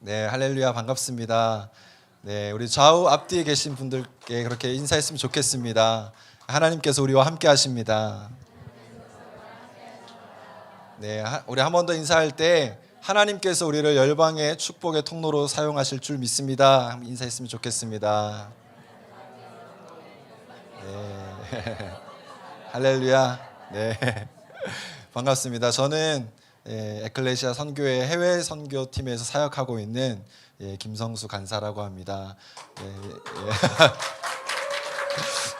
네, 할렐루야, 반갑습니다. 네, 우리 좌우 앞뒤에 계신 분들께 그렇게 인사했으면 좋겠습니다. 하나님께서 우리와 함께 하십니다. 네, 우리 한 번 더 인사할 때 하나님께서 우리를 열방의 축복의 통로로 사용하실 줄 믿습니다. 인사했으면 좋겠습니다. 네, 할렐루야. 네, 반갑습니다. 저는 에클레시아 선교회 해외 선교팀에서 사역하고 있는 김성수 간사라고 합니다.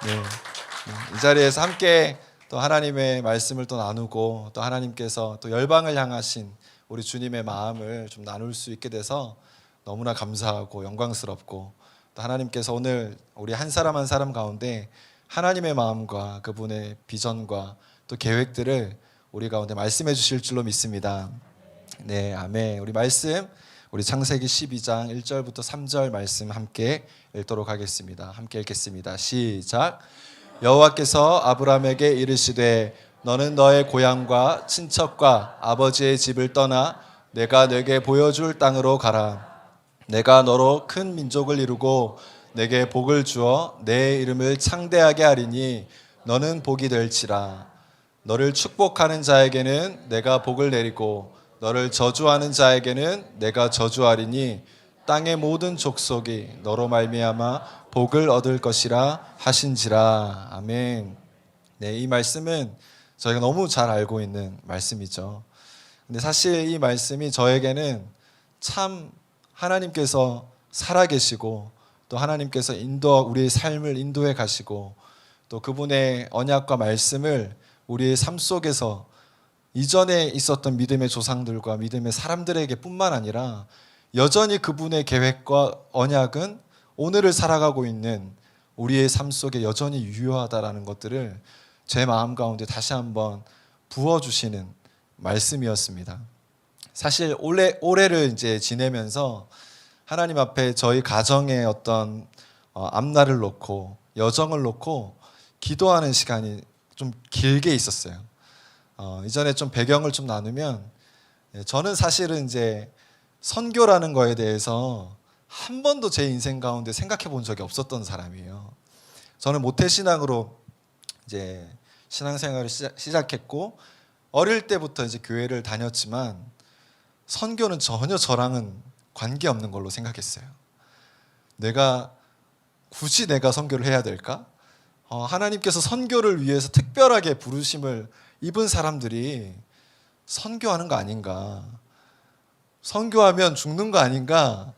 네, 이 자리에서 함께 또 하나님의 말씀을 또 나누고 또 하나님께서 또 열방을 향하신 우리 주님의 마음을 좀 나눌 수 있게 돼서 너무나 감사하고 영광스럽고 또 하나님께서 오늘 우리 한 사람 한 사람 가운데 하나님의 마음과 그분의 비전과 또 계획들을 우리 가운데 말씀해 주실 줄로 믿습니다. 네, 아멘. 우리 말씀 우리 창세기 12장 1절부터 3절 말씀 함께 읽도록 하겠습니다. 함께 읽겠습니다. 시작. 여호와께서 아브라함에게 이르시되 너는 너의 고향과 친척과 아버지의 집을 떠나 내가 네게 보여줄 땅으로 가라. 내가 너로 큰 민족을 이루고 내게 복을 주어 내 이름을 창대하게 하리니 너는 복이 될지라. 너를 축복하는 자에게는 내가 복을 내리고 너를 저주하는 자에게는 내가 저주하리니 땅의 모든 족속이 너로 말미암아 복을 얻을 것이라 하신지라. 아멘. 네, 이 말씀은 저희가 너무 잘 알고 있는 말씀이죠. 근데 사실 이 말씀이 저에게는 참 하나님께서 살아계시고 또 하나님께서 우리의 삶을 인도해 가시고 또 그분의 언약과 말씀을 우리의 삶 속에서 이전에 있었던 믿음의 조상들과 믿음의 사람들에게 뿐만 아니라 여전히 그분의 계획과 언약은 오늘을 살아가고 있는 우리의 삶 속에 여전히 유효하다라는 것들을 제 마음 가운데 다시 한번 부어주시는 말씀이었습니다. 사실 올해를 이제 지내면서 하나님 앞에 저희 가정의 어떤 앞날을 놓고 여정을 놓고 기도하는 시간이 좀 길게 있었어요. 이전에 좀 배경을 좀 나누면 저는 사실은 이제 선교라는 거에 대해서 한 번도 제 인생 가운데 생각해 본 적이 없었던 사람이에요. 저는 모태신앙으로 이제 신앙생활을 시작했고 어릴 때부터 이제 교회를 다녔지만 선교는 전혀 저랑은 관계없는 걸로 생각했어요. 굳이 내가 선교를 해야 될까? 하나님께서 선교를 위해서 특별하게 부르심을 입은 사람들이 선교하는 거 아닌가? 선교하면 죽는 거 아닌가?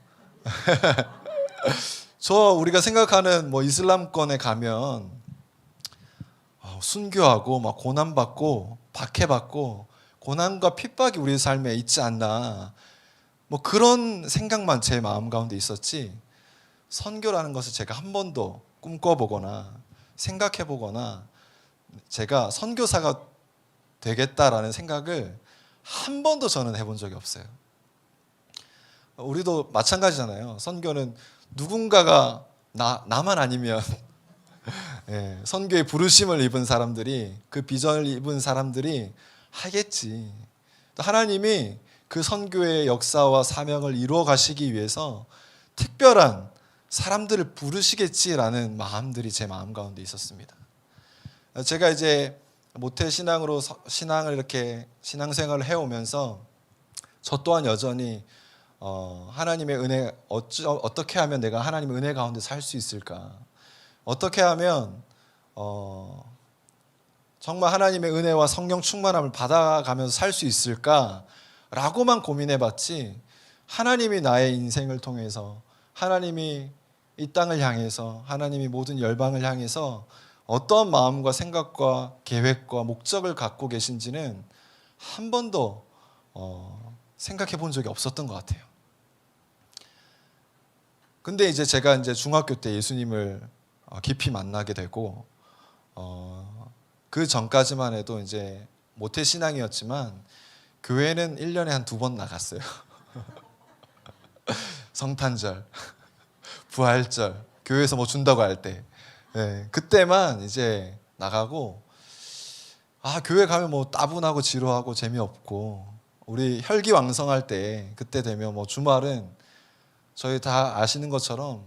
우리가 생각하는 이슬람권에 가면 순교하고 막 고난받고 박해받고 고난과 핍박이 우리 삶에 있지 않나? 그런 생각만 제 마음 가운데 있었지 선교라는 것을 제가 한 번도 꿈꿔보거나 생각해보거나 제가 선교사가 되겠다라는 생각을 한 번도 저는 해본 적이 없어요. 우리도 마찬가지잖아요. 선교는 누군가가 나만 아니면 선교의 부르심을 입은 사람들이 그 비전을 입은 사람들이 하겠지. 또 하나님이 그 선교의 역사와 사명을 이루어 가시기 위해서 특별한 사람들을 부르시겠지라는 마음들이 제 마음 가운데 있었습니다. 제가 이제 모태 신앙으로 신앙을 이렇게 신앙생활을 해오면서 저 또한 여전히 하나님의 은혜 어떻게 하면 내가 하나님의 은혜 가운데 살 수 있을까? 어떻게 하면 정말 하나님의 은혜와 성령 충만함을 받아가면서 살 수 있을까라고만 고민해봤지 하나님이 나의 인생을 통해서 하나님이 이 땅을 향해서 하나님이 모든 열방을 향해서 어떤 마음과 생각과 계획과 목적을 갖고 계신지는 한 번도 생각해 본 적이 없었던 것 같아요. 근데 이제 제가 이제 중학교 때 예수님을 깊이 만나게 되고 그 전까지만 해도 이제 모태 신앙이었지만 교회는 1년에 한 2번 나갔어요. 성탄절, 부활절, 교회에서 준다고 할 때 그때만 이제 나가고 교회 가면 따분하고 지루하고 재미없고 우리 혈기왕성할 때 그때 되면 주말은 저희 다 아시는 것처럼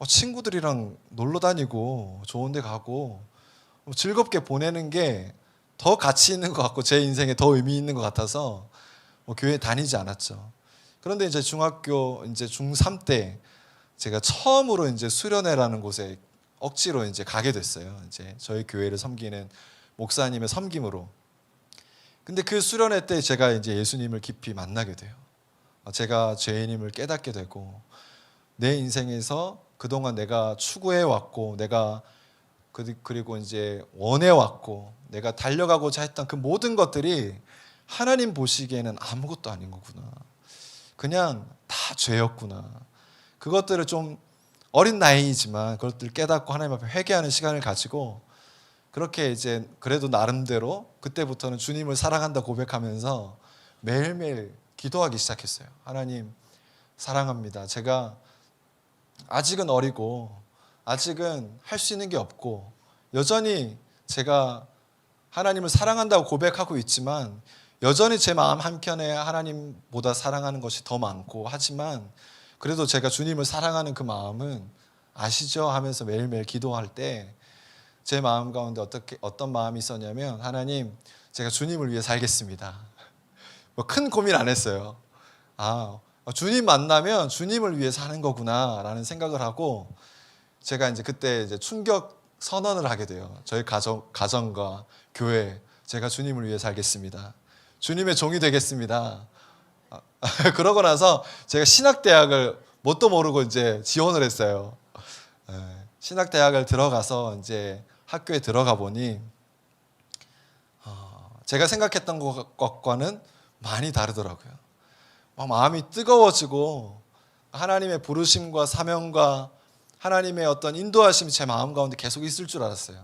친구들이랑 놀러 다니고 좋은 데 가고 즐겁게 보내는 게 더 가치 있는 것 같고 제 인생에 더 의미 있는 것 같아서 교회 다니지 않았죠. 그런데 이제 중학교 이제 중3 때 제가 처음으로 이제 수련회라는 곳에 억지로 이제 가게 됐어요. 이제 저희 교회를 섬기는 목사님의 섬김으로. 근데 그 수련회 때 제가 이제 예수님을 깊이 만나게 돼요. 제가 죄인임을 깨닫게 되고 내 인생에서 그동안 내가 추구해 왔고 내가 그리고 이제 원해 왔고 내가 달려가고자 했던 그 모든 것들이 하나님 보시기에는 아무것도 아닌 거구나. 그냥 다 죄였구나. 그것들을 좀 어린 나이이지만 그것들을 깨닫고 하나님 앞에 회개하는 시간을 가지고 그렇게 이제 그래도 나름대로 그때부터는 주님을 사랑한다 고백하면서 매일매일 기도하기 시작했어요. 하나님 사랑합니다. 제가 아직은 어리고 아직은 할 수 있는 게 없고 여전히 제가 하나님을 사랑한다고 고백하고 있지만 여전히 제 마음 한켠에 하나님보다 사랑하는 것이 더 많고 하지만 그래도 제가 주님을 사랑하는 그 마음은 아시죠? 하면서 매일매일 기도할 때 제 마음 가운데 어떤 마음이 있었냐면 하나님 제가 주님을 위해 살겠습니다. 큰 고민 안 했어요. 주님 만나면 주님을 위해 사는 거구나 라는 생각을 하고 제가 이제 그때 이제 충격 선언을 하게 돼요. 저희 가정과 교회 제가 주님을 위해 살겠습니다. 주님의 종이 되겠습니다. 그러고 나서 제가 신학대학을 뭣도 모르고 이제 지원을 했어요. 신학대학을 들어가서 이제 학교에 들어가 보니 제가 생각했던 것과는 많이 다르더라고요. 마음이 뜨거워지고 하나님의 부르심과 사명과 하나님의 어떤 인도하심이 제 마음 가운데 계속 있을 줄 알았어요.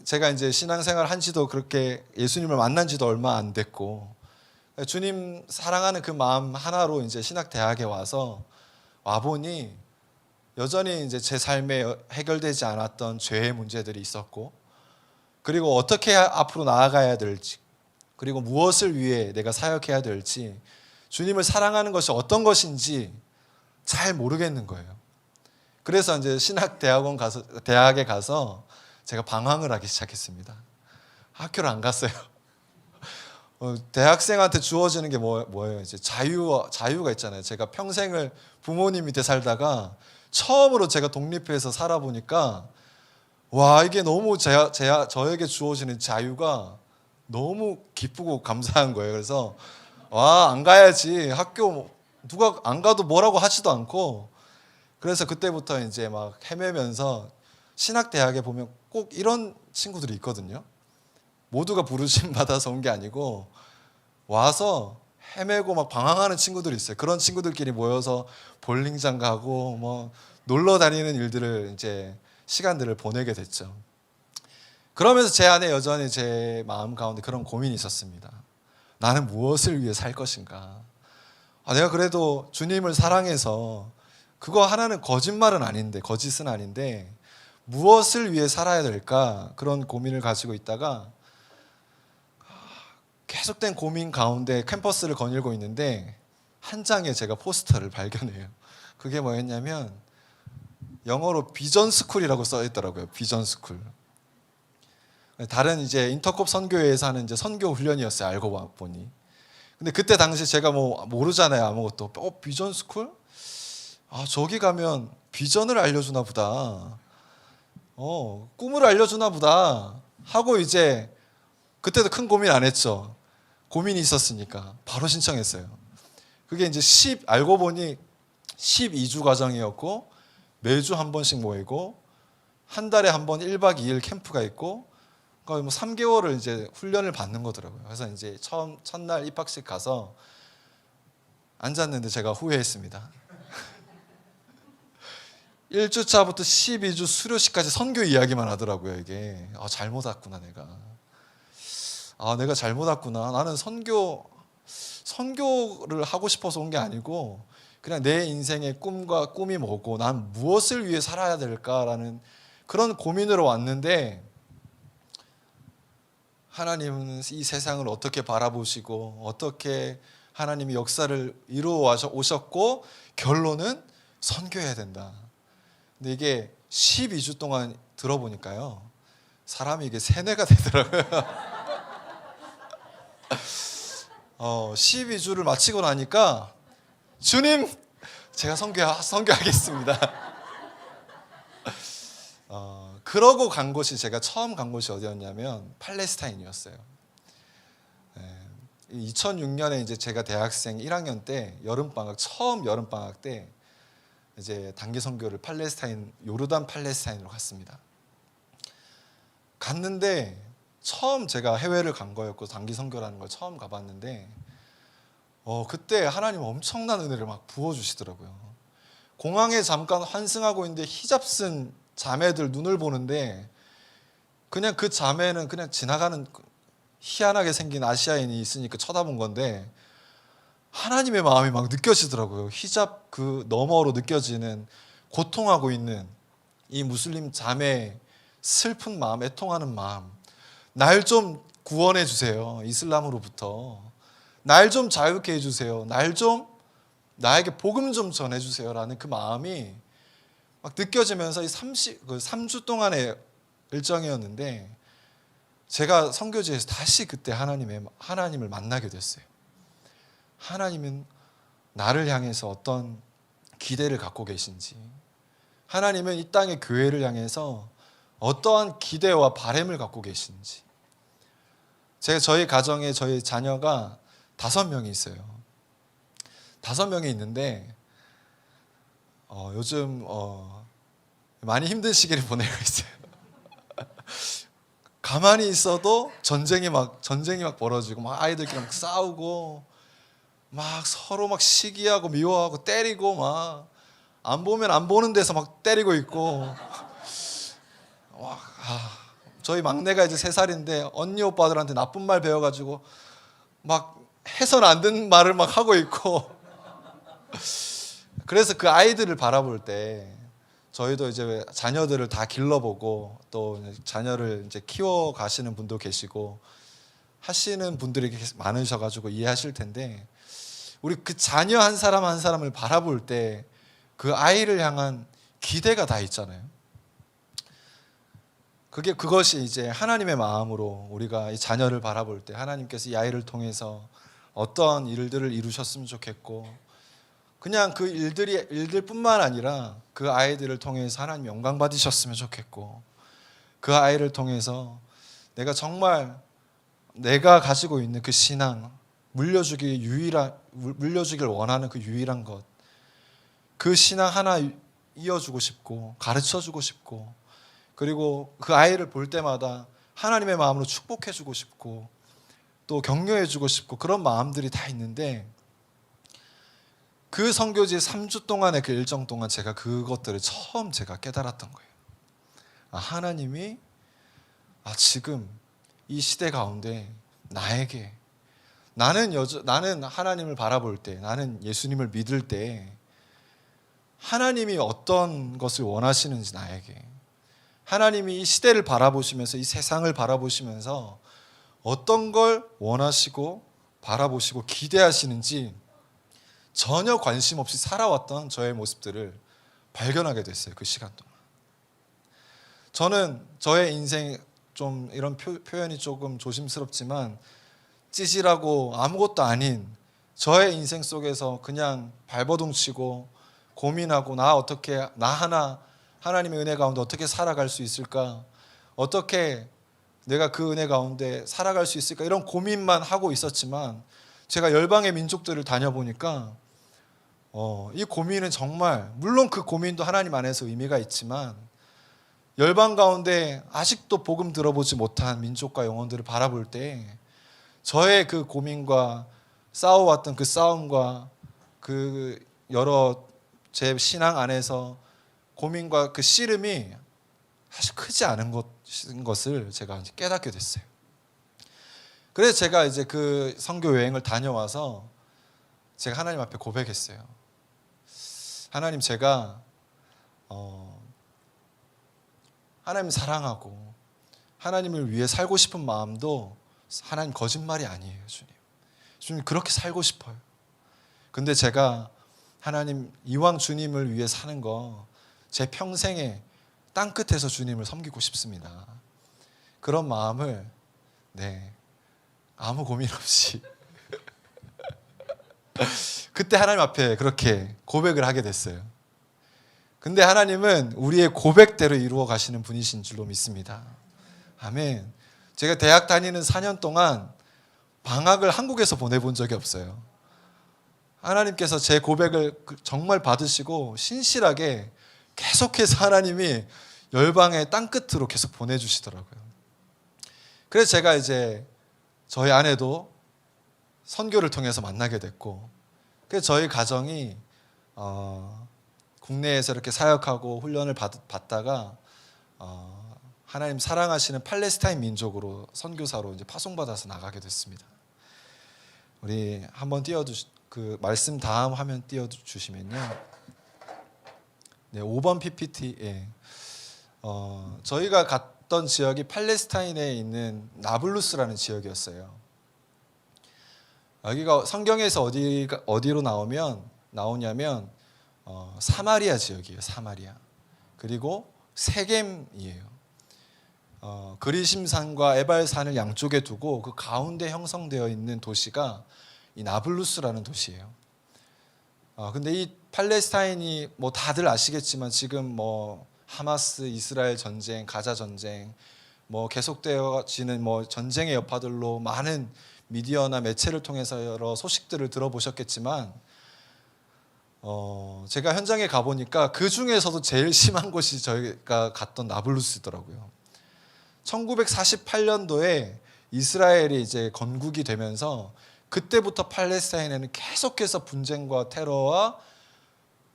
제가 이제 신앙생활 한 지도 그렇게 예수님을 만난 지도 얼마 안 됐고 주님 사랑하는 그 마음 하나로 이제 신학대학에 와보니 여전히 이제 제 삶에 해결되지 않았던 죄의 문제들이 있었고 그리고 어떻게 앞으로 나아가야 될지 그리고 무엇을 위해 내가 사역해야 될지 주님을 사랑하는 것이 어떤 것인지 잘 모르겠는 거예요. 그래서 이제 대학에 가서 제가 방황을 하기 시작했습니다. 학교를 안 갔어요. 대학생한테 주어지는 게 뭐예요? 이제 자유가 있잖아요. 제가 평생을 부모님 밑에 살다가 처음으로 제가 독립해서 살아보니까 와 이게 너무 저에게 주어지는 자유가 너무 기쁘고 감사한 거예요. 그래서 안 가야지 학교 누가 안 가도 뭐라고 하지도 않고 그래서 그때부터 이제 막 헤매면서 신학대학에 보면 꼭 이런 친구들이 있거든요. 모두가 부르심 받아서 온 게 아니고 와서 헤매고 막 방황하는 친구들이 있어요. 그런 친구들끼리 모여서 볼링장 가고 뭐 놀러 다니는 일들을 이제 시간들을 보내게 됐죠. 그러면서 제 안에 여전히 제 마음 가운데 그런 고민이 있었습니다. 나는 무엇을 위해 살 것인가? 내가 그래도 주님을 사랑해서 그거 하나는 거짓은 아닌데 무엇을 위해 살아야 될까? 그런 고민을 가지고 있다가 계속된 고민 가운데 캠퍼스를 거닐고 있는데 한 장의 제가 포스터를 발견해요. 그게 뭐였냐면 영어로 비전 스쿨이라고 써 있더라고요. 비전 스쿨. 다른 이제 인터콥 선교회에서 하는 이제 선교 훈련이었어요. 알고 보니. 근데 그때 당시 제가 뭐 모르잖아요. 아무것도. 비전 스쿨? 저기 가면 비전을 알려주나 보다. 꿈을 알려주나 보다. 하고 이제 그때도 큰 고민 안 했죠. 고민이 있었으니까 바로 신청했어요. 그게 이제 알고 보니 12주 과정이었고 매주 한 번씩 모이고 한 달에 한 번 1박 2일 캠프가 있고 거의 뭐 3개월을 이제 훈련을 받는 거더라고요. 그래서 이제 첫날 입학식 가서 앉았는데 제가 후회했습니다. 1주차부터 12주 수료식까지 선교 이야기만 하더라고요. 이게 잘못 왔구나 내가. 내가 잘못 왔구나. 나는 선교를 하고 싶어서 온 게 아니고 그냥 내 인생의 꿈이 뭐고 난 무엇을 위해 살아야 될까라는 그런 고민으로 왔는데 하나님은 이 세상을 어떻게 바라보시고 어떻게 하나님이 역사를 이루어 오셨고 결론은 선교해야 된다. 근데 이게 12주 동안 들어보니까요, 사람이 이게 세뇌가 되더라고요. 12주를 마치고 나니까 주님, 제가 선교하겠습니다. 그러고 간 곳이, 제가 처음 간 곳이 어디였냐면 팔레스타인이었어요. 2006년에 이제 제가 대학생 1학년 때 처음 여름방학 때 이제 단기 선교를 요르단 팔레스타인으로 갔습니다. 갔는데 처음 제가 해외를 간 거였고 단기 선교라는 걸 처음 가봤는데 그때 하나님 엄청난 은혜를 막 부어주시더라고요. 공항에 잠깐 환승하고 있는데 히잡 쓴 자매들 눈을 보는데 그냥 그 자매는 그냥 지나가는 희한하게 생긴 아시아인이 있으니까 쳐다본 건데 하나님의 마음이 막 느껴지더라고요. 히잡 그 너머로 느껴지는 고통하고 있는 이 무슬림 자매의 슬픈 마음, 애통하는 마음. 날 좀 구원해 주세요. 이슬람으로부터. 날 좀 자유케 해 주세요. 나에게 복음 좀 전해 주세요라는 그 마음이 막 느껴지면서 이 3주 동안의 일정이었는데 제가 선교지에서 다시 그때 하나님을 만나게 됐어요. 하나님은 나를 향해서 어떤 기대를 갖고 계신지, 하나님은 이 땅의 교회를 향해서 어떠한 기대와 바램을 갖고 계신지. 저희 가정에 저희 자녀가 5명이 있어요. 5명이 있는데 요즘 많이 힘든 시기를 보내고 있어요. 가만히 있어도 전쟁이 막 벌어지고 막 아이들끼리 막 싸우고 막 서로 막 시기하고 미워하고 때리고 막 안 보면 안 보는 데서 막 때리고 있고 저희 막내가 이제 3살인데 언니 오빠들한테 나쁜 말 배워가지고 막 해서는 안 되는 말을 막 하고 있고 그래서 그 아이들을 바라볼 때 저희도 이제 자녀들을 다 길러보고 또 자녀를 이제 키워 가시는 분도 계시고 하시는 분들이 많으셔가지고 이해하실 텐데 우리 그 자녀 한 사람 한 사람을 바라볼 때 그 아이를 향한 기대가 다 있잖아요. 그것이 이제 하나님의 마음으로 우리가 이 자녀를 바라볼 때 하나님께서 이 아이를 통해서 어떤 일들을 이루셨으면 좋겠고 그냥 그 일들뿐만 아니라 그 아이들을 통해서 하나님 영광 받으셨으면 좋겠고 그 아이를 통해서 내가 정말 내가 가지고 있는 그 신앙 물려주길 원하는 그 유일한 것, 그 신앙 하나 이어주고 싶고 가르쳐주고 싶고 그리고 그 아이를 볼 때마다 하나님의 마음으로 축복해주고 싶고 또 격려해주고 싶고 그런 마음들이 다 있는데 그 선교지 3주 동안의 그 일정 동안 제가 그것들을 처음 깨달았던 거예요. 하나님이 지금 이 시대 가운데 나는 하나님을 바라볼 때, 나는 예수님을 믿을 때 하나님이 어떤 것을 원하시는지 나에게 하나님이 이 시대를 바라보시면서 이 세상을 바라보시면서 어떤 걸 원하시고 바라보시고 기대하시는지 전혀 관심 없이 살아왔던 저의 모습들을 발견하게 됐어요. 그 시간 동안. 저는 저의 인생 좀 이런 표현이 조금 조심스럽지만 찌질하고 아무것도 아닌 저의 인생 속에서 그냥 발버둥 치고 고민하고 하나님의 은혜 가운데 어떻게 살아갈 수 있을까? 어떻게 내가 그 은혜 가운데 살아갈 수 있을까? 이런 고민만 하고 있었지만 제가 열방의 민족들을 다녀보니까 이 고민은 정말 물론 그 고민도 하나님 안에서 의미가 있지만 열방 가운데 아직도 복음 들어보지 못한 민족과 영혼들을 바라볼 때 저의 그 고민과 싸워왔던 그 싸움과 그 여러 제 신앙 안에서 고민과 그 씨름이 사실 크지 않은 것을 제가 깨닫게 됐어요. 그래서 제가 이제 그 선교 여행을 다녀와서 제가 하나님 앞에 고백했어요. 하나님, 제가 하나님 사랑하고 하나님을 위해 살고 싶은 마음도 하나님 거짓말이 아니에요. 주님 그렇게 살고 싶어요. 근데 제가 하나님 이왕 주님을 위해 사는 거 제 평생에 땅끝에서 주님을 섬기고 싶습니다. 그런 마음을 아무 고민 없이 그때 하나님 앞에 그렇게 고백을 하게 됐어요. 근데 하나님은 우리의 고백대로 이루어 가시는 분이신 줄로 믿습니다. 아멘. 제가 대학 다니는 4년 동안 방학을 한국에서 보내본 적이 없어요. 하나님께서 제 고백을 정말 받으시고 신실하게 계속해서 하나님이 열방의 땅끝으로 계속 보내주시더라고요. 그래서 제가 이제 저희 아내도 선교를 통해서 만나게 됐고, 그래서 저희 가정이 국내에서 이렇게 사역하고 훈련을 받다가 하나님 사랑하시는 팔레스타인 민족으로 선교사로 이제 파송받아서 나가게 됐습니다. 우리 한번 그 말씀 다음 화면 띄워주시면요. 5번 PPT. 저희가 갔던 지역이 팔레스타인에 있는 나블루스라는 지역이었어요. 여기가 성경에서 어디로 나오냐면 사마리아 지역이에요. 사마리아. 그리고 세겜이에요. 그리심산과 에발산을 양쪽에 두고 그 가운데 형성되어 있는 도시가 이 나블루스라는 도시예요. 근데 이 팔레스타인이 뭐 다들 아시겠지만 지금 뭐 하마스 이스라엘 전쟁, 가자 전쟁, 뭐 계속되어지는 뭐 전쟁의 여파들로 많은 미디어나 매체를 통해서 여러 소식들을 들어보셨겠지만 제가 현장에 가보니까 그 중에서도 제일 심한 곳이 저희가 갔던 나블루스더라고요. 1948년도에 이스라엘이 이제 건국이 되면서 그때부터 팔레스타인에는 계속해서 분쟁과 테러와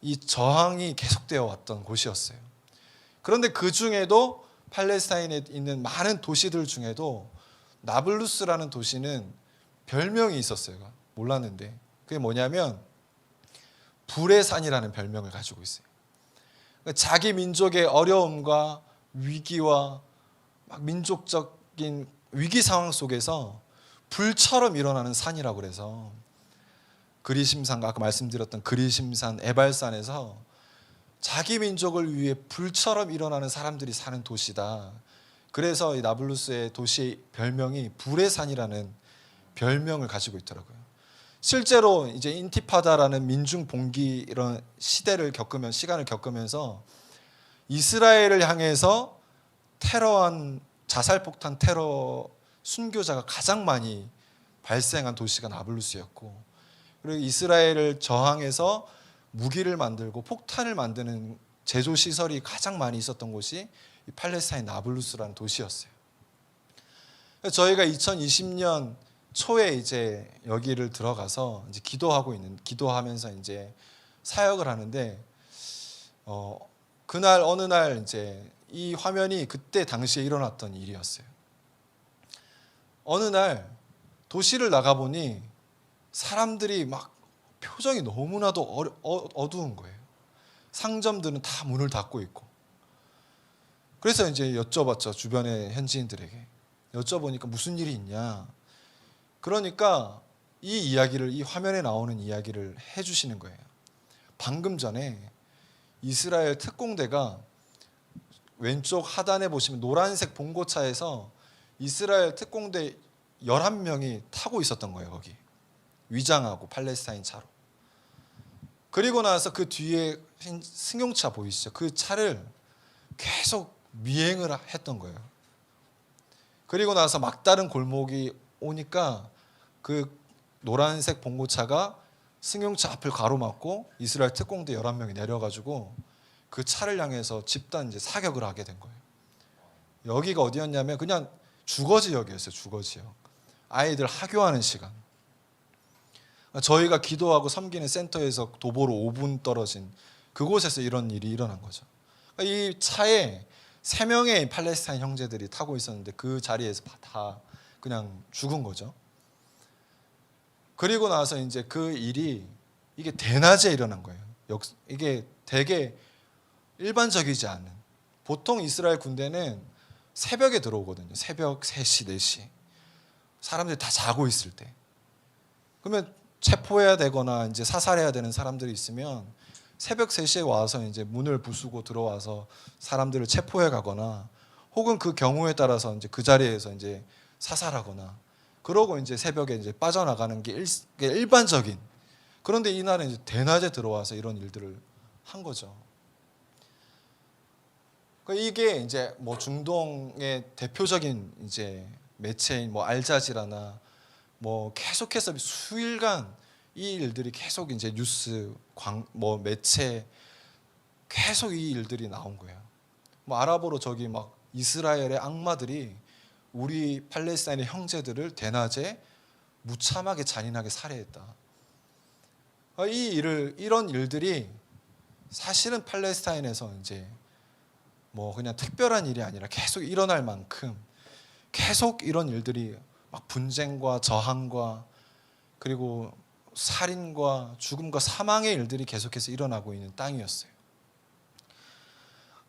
이 저항이 계속되어 왔던 곳이었어요. 그런데 그 중에도 팔레스타인에 있는 많은 도시들 중에도 나블루스라는 도시는 별명이 있었어요. 몰랐는데 그게 뭐냐면 불의 산이라는 별명을 가지고 있어요. 자기 민족의 어려움과 위기와 막 민족적인 위기 상황 속에서 불처럼 일어나는 산이라고 그래서 그리심산, 아까 말씀드렸던 그리심산, 에발산에서 자기 민족을 위해 불처럼 일어나는 사람들이 사는 도시다. 그래서 이 나블루스의 도시의 별명이 불의 산이라는 별명을 가지고 있더라고요. 실제로 이제 인티파다라는 민중 봉기 이런 시간을 겪으면서 이스라엘을 향해서 테러한 자살폭탄 테러 순교자가 가장 많이 발생한 도시가 나블루스였고, 그리고 이스라엘을 저항해서 무기를 만들고 폭탄을 만드는 제조 시설이 가장 많이 있었던 곳이 이 팔레스타인 나블루스라는 도시였어요. 저희가 2020년 초에 이제 여기를 들어가서 이제 기도하면서 이제 사역을 하는데 그날 어느 날 이제 이 화면이 그때 당시에 일어났던 일이었어요. 어느 날 도시를 나가 보니 사람들이 막 표정이 너무나도 어두운 거예요. 상점들은 다 문을 닫고 있고. 그래서 이제 여쭤봤죠. 주변의 현지인들에게. 여쭤보니까 무슨 일이 있냐. 그러니까 이 화면에 나오는 이야기를 해주시는 거예요. 방금 전에 이스라엘 특공대가 왼쪽 하단에 보시면 노란색 봉고차에서 이스라엘 특공대 11명이 타고 있었던 거예요. 거기 위장하고 팔레스타인 차로. 그리고 나서 그 뒤에 승용차 보이시죠? 그 차를 계속 미행을 했던 거예요. 그리고 나서 막다른 골목이 오니까 그 노란색 봉고차가 승용차 앞을 가로막고 이스라엘 특공대 11명이 내려가지고 그 차를 향해서 집단 이제 사격을 하게 된 거예요. 여기가 어디였냐면 그냥 주거지역이었어요. 주거지역. 아이들 하교하는 시간. 저희가 기도하고 섬기는 센터에서 도보로 5분 떨어진 그곳에서 이런 일이 일어난 거죠. 이 차에 3명의 팔레스타인 형제들이 타고 있었는데 그 자리에서 다 그냥 죽은 거죠. 그리고 나서 이제 그 일이 이게 대낮에 일어난 거예요. 이게 되게 일반적이지 않은. 보통 이스라엘 군대는 새벽에 들어오거든요. 새벽 3시, 4시. 사람들이 다 자고 있을 때. 그러면 체포해야 되거나 이제 사살해야 되는 사람들이 있으면 새벽 3시에 와서 이제 문을 부수고 들어와서 사람들을 체포해 가거나, 혹은 그 경우에 따라서 이제 그 자리에서 이제 사살하거나, 그러고 이제 새벽에 이제 빠져나가는 게 일반적인. 그런데 이날은 이제 대낮에 들어와서 이런 일들을 한 거죠. 그러니까 이게 이제 뭐 중동의 대표적인 이제 매체인 뭐 알자지라나 뭐 계속해서 수일간 이 일들이 계속 이제 뉴스 뭐 매체 계속 이 일들이 나온 거예요. 뭐 아랍어로 저기 막 이스라엘의 악마들이 우리 팔레스타인의 형제들을 대낮에 무참하게 잔인하게 살해했다. 이런 일들이 사실은 팔레스타인에서 이제 뭐 그냥 특별한 일이 아니라 계속 일어날 만큼 계속 이런 일들이 막 분쟁과 저항과 그리고 살인과 죽음과 사망의 일들이 계속해서 일어나고 있는 땅이었어요.